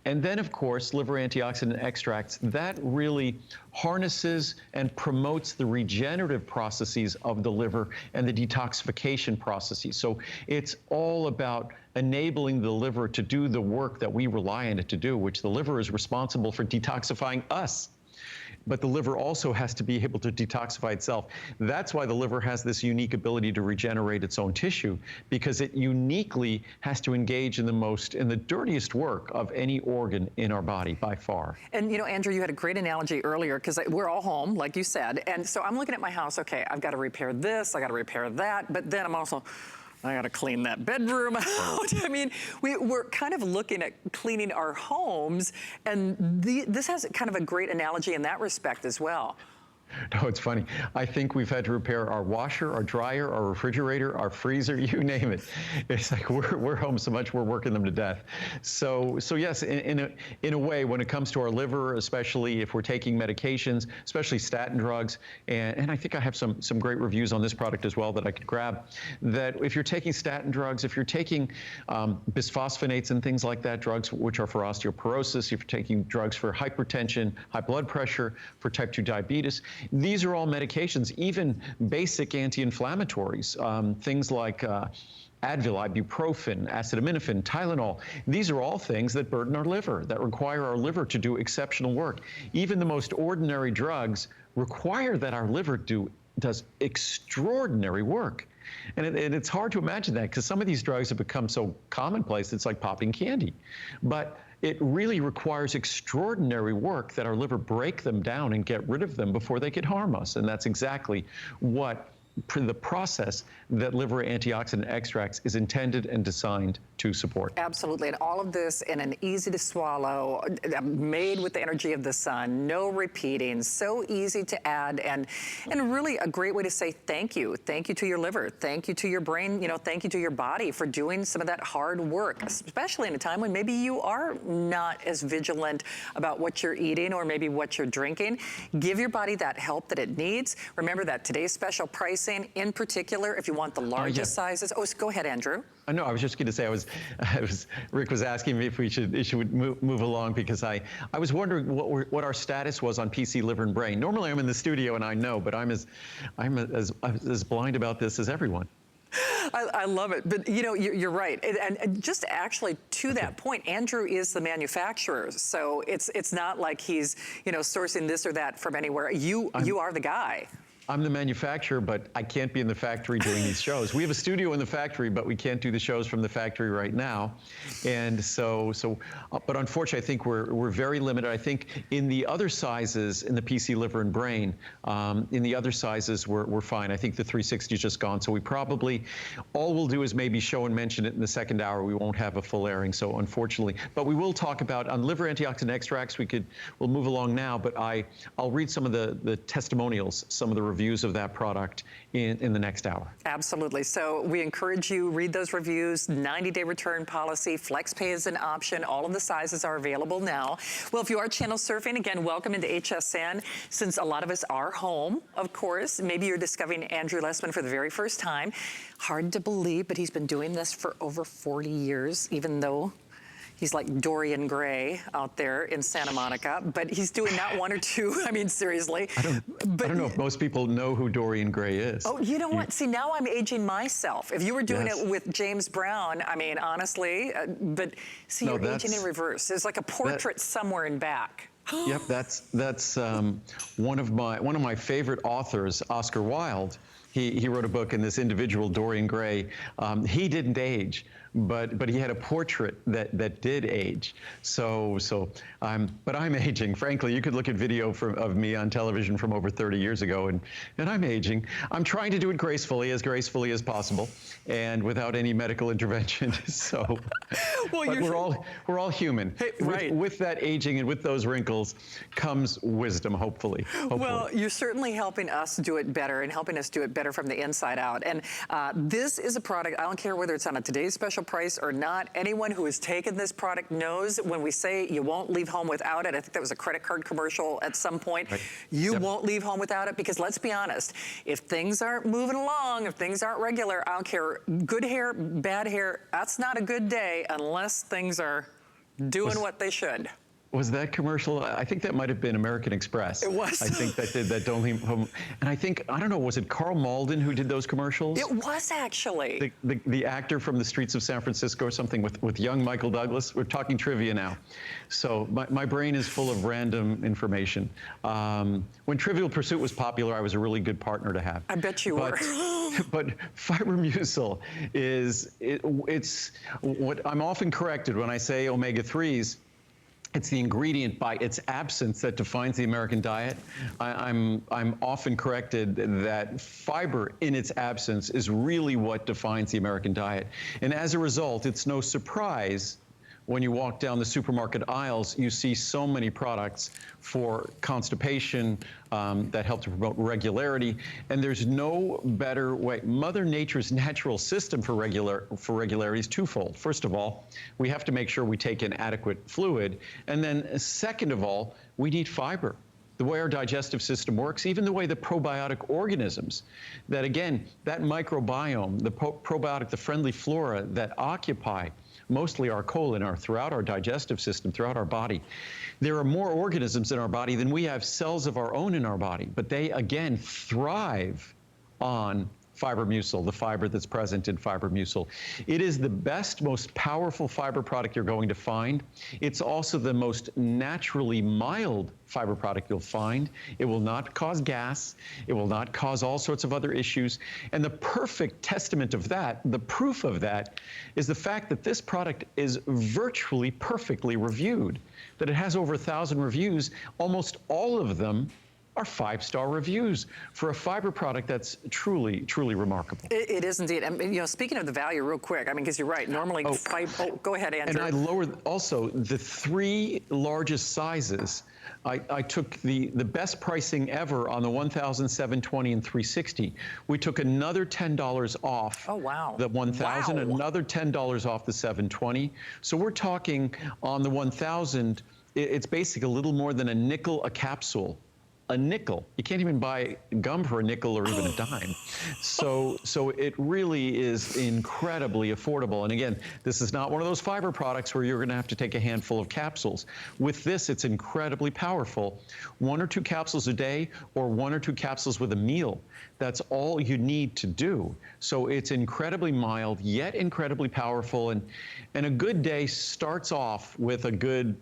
And then, of course, liver antioxidant extracts, that really harnesses and promotes the regenerative processes of the liver and the detoxification processes. So it's all about enabling the liver to do the work that we rely on it to do, which the liver is responsible for detoxifying us. But the liver also has to be able to detoxify itself. That's why the liver has this unique ability to regenerate its own tissue, because it uniquely has to engage in the dirtiest work of any organ in our body by far. And Andrew, you had a great analogy earlier, because we're all home, like you said. And so I'm looking at my house, okay, I've got to repair this, I got to repair that, but then I'm also, I got to clean that bedroom out. I mean, we're kind of looking at cleaning our homes, and this has kind of a great analogy in that respect as well. No, it's funny. I think we've had to repair our washer, our dryer, our refrigerator, our freezer, you name it. It's like we're home so much, we're working them to death. So yes, in a way, when it comes to our liver, especially if we're taking medications, especially statin drugs, and I think I have some great reviews on this product as well that I could grab, that if you're taking statin drugs, if you're taking bisphosphonates and things like that, drugs which are for osteoporosis, if you're taking drugs for hypertension, high blood pressure, for type 2 diabetes, these are all medications, even basic anti-inflammatories, things like Advil, ibuprofen, acetaminophen, Tylenol. These are all things that burden our liver, that require our liver to do exceptional work. Even the most ordinary drugs require that our liver does extraordinary work. And it's hard to imagine that, because some of these drugs have become so commonplace, it's like popping candy. But it really requires extraordinary work that our liver break them down and get rid of them before they could harm us. And that's exactly what the process that liver antioxidant extracts is intended and designed to support. Absolutely, and all of this in an easy to swallow, made with the energy of the sun, no repeating, so easy to add, and really a great way to say thank you. Thank you to your liver, thank you to your brain, thank you to your body for doing some of that hard work, especially in a time when maybe you are not as vigilant about what you're eating or maybe what you're drinking. Give your body that help that it needs. Remember that today's special pricing, in particular, if you want the largest sizes. Oh, go ahead, Andrew. No, I was just going to say, Rick was asking me if we should move along, because I was wondering what our status was on PC Liver and Brain. Normally I'm in the studio and I know, but I'm as blind about this as everyone. I love it, but you're right, and just actually to that point, Andrew is the manufacturer, so it's not like he's sourcing this or that from anywhere. You are the guy. I'm the manufacturer, but I can't be in the factory doing these shows. We have a studio in the factory, but we can't do the shows from the factory right now. And but unfortunately, I think we're very limited. I think in the other sizes, in the PC liver and brain, in the other sizes, we're fine. I think the 360 is just gone. So we probably, all we'll do is maybe show and mention it in the second hour. We won't have a full airing. So unfortunately, but we will talk about on liver antioxidant extracts. We'll move along now, but I'll read some of the testimonials, some of the reviews of that product in the next hour. Absolutely. So we encourage you, read those reviews, 90-day return policy, FlexPay is an option. All of the sizes are available now. Well, if you are channel surfing, again, welcome into HSN. Since a lot of us are home, of course, maybe you're discovering Andrew Lessman for the very first time. Hard to believe, but he's been doing this for over 40 years, even though he's like Dorian Gray out there in Santa Monica, but he's doing not one or two. I mean, seriously. I don't know if most people know who Dorian Gray is. Oh, you know what? See, now I'm aging myself. If you were doing it with James Brown, I mean, honestly, but see, you're aging in reverse. There's like a portrait somewhere in back. Yep, that's one of my favorite authors, Oscar Wilde. He wrote a book, and this individual, Dorian Gray, he didn't age, but he had a portrait that did age. But I'm aging. Frankly, you could look at video of me on television from over 30 years ago, and I'm aging. I'm trying to do it gracefully as possible, and without any medical intervention. So, well, but we're all human. Hey, right. With that aging and with those wrinkles comes wisdom, hopefully. Well, you're certainly helping us do it better and helping us do it better from the inside out. And this is a product, I don't care whether it's on a today's special price or not, anyone who has taken this product knows when we say you won't leave home without it, I think that was a credit card commercial at some point, right. You won't leave home without it, because let's be honest, if things aren't moving along, if things aren't regular, I don't care, good hair, bad hair, that's not a good day unless things are doing what they should. Was that commercial? I think that might have been American Express. It was. I think that did that. Don't leave home. And I think, I don't know, was it Carl Malden who did those commercials? It was actually. The actor from the streets of San Francisco or something with young Michael Douglas. We're talking trivia now. So my brain is full of random information. When Trivial Pursuit was popular, I was a really good partner to have. I bet you were. But Fibromucil it's what I'm often corrected when I say omega-3s. It's the ingredient by its absence that defines the American diet. I'm often corrected that fiber in its absence is really what defines the American diet. And as a result, it's no surprise when you walk down the supermarket aisles, you see so many products for constipation that help to promote regularity. And there's no better way. Mother Nature's natural system for regularity is twofold. First of all, we have to make sure we take in adequate fluid. And then second of all, we need fiber. The way our digestive system works, even the way the probiotic organisms, that again, that microbiome, the probiotic, the friendly flora that occupy mostly our colon, throughout our digestive system, throughout our body. There are more organisms in our body than we have cells of our own in our body, but they, again, thrive on Fibromucil, the fiber that's present in Fibromucil. It is the best, most powerful fiber product you're going to find. It's also the most naturally mild fiber product you'll find. It will not cause gas. It will not cause all sorts of other issues. And the perfect testament of that, the proof of that, is the fact that this product is virtually perfectly reviewed, that it has over 1,000 reviews, almost all of them are 5-star reviews for a fiber product that's truly, truly remarkable. It is indeed. And, you know, speaking of the value real quick, I mean, because you're right, normally, go ahead, Andrew. And I lowered also the 3 largest sizes. I took the best pricing ever on the 1,000, 720, and 360. We took another $10 off the 1,000, another $10 off the 720. So we're talking on the 1,000, it's basically a little more than a nickel a capsule. A nickel. You can't even buy gum for a nickel or even a dime. So it really is incredibly affordable. And again, this is not one of those fiber products where you're going to have to take a handful of capsules. With this, it's incredibly powerful. 1 or 2 capsules a day or 1 or 2 capsules with a meal. That's all you need to do. So it's incredibly mild, yet incredibly powerful. And a good day starts off with a good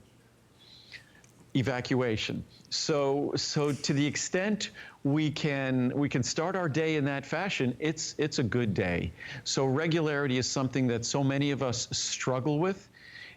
Evacuation. So to the extent we can start our day in that fashion, it's a good day. So regularity is something that so many of us struggle with,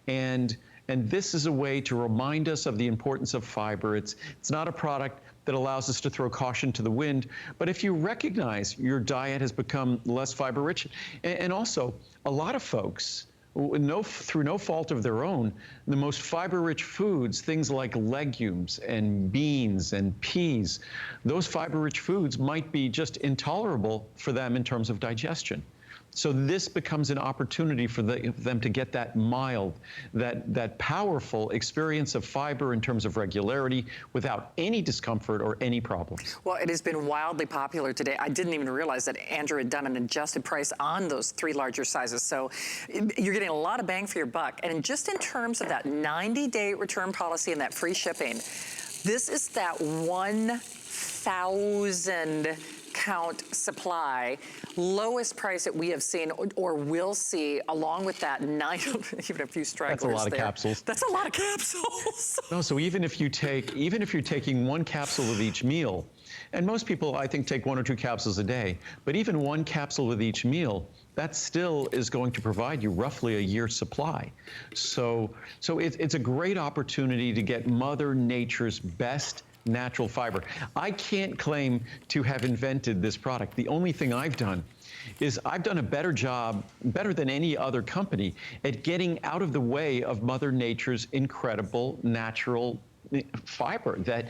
and this is a way to remind us of the importance of fiber. It's not a product that allows us to throw caution to the wind, but if you recognize your diet has become less fiber rich, and also a lot of folks, through no fault of their own, the most fiber-rich foods, things like legumes and beans and peas, those fiber-rich foods might be just intolerable for them in terms of digestion. So this becomes an opportunity for them to get that mild, that powerful experience of fiber in terms of regularity without any discomfort or any problems. Well, it has been wildly popular today. I didn't even realize that Andrew had done an adjusted price on those 3 larger sizes. So you're getting a lot of bang for your buck. And just in terms of that 90-day return policy and that free shipping, this is that 1,000 count supply, lowest price that we have seen or will see, along with that 9, even a few stragglers. That's a lot of there. capsules. That's a lot of capsules. No, so even if you're taking 1 capsule with each meal, and most people I think take 1 or 2 capsules a day, but even 1 capsule with each meal, that still is going to provide you roughly a year's supply. So it's a great opportunity to get Mother Nature's best natural fiber. I can't claim to have invented this product. The only thing I've done is I've done a better job, better than any other company, at getting out of the way of Mother Nature's incredible natural fiber that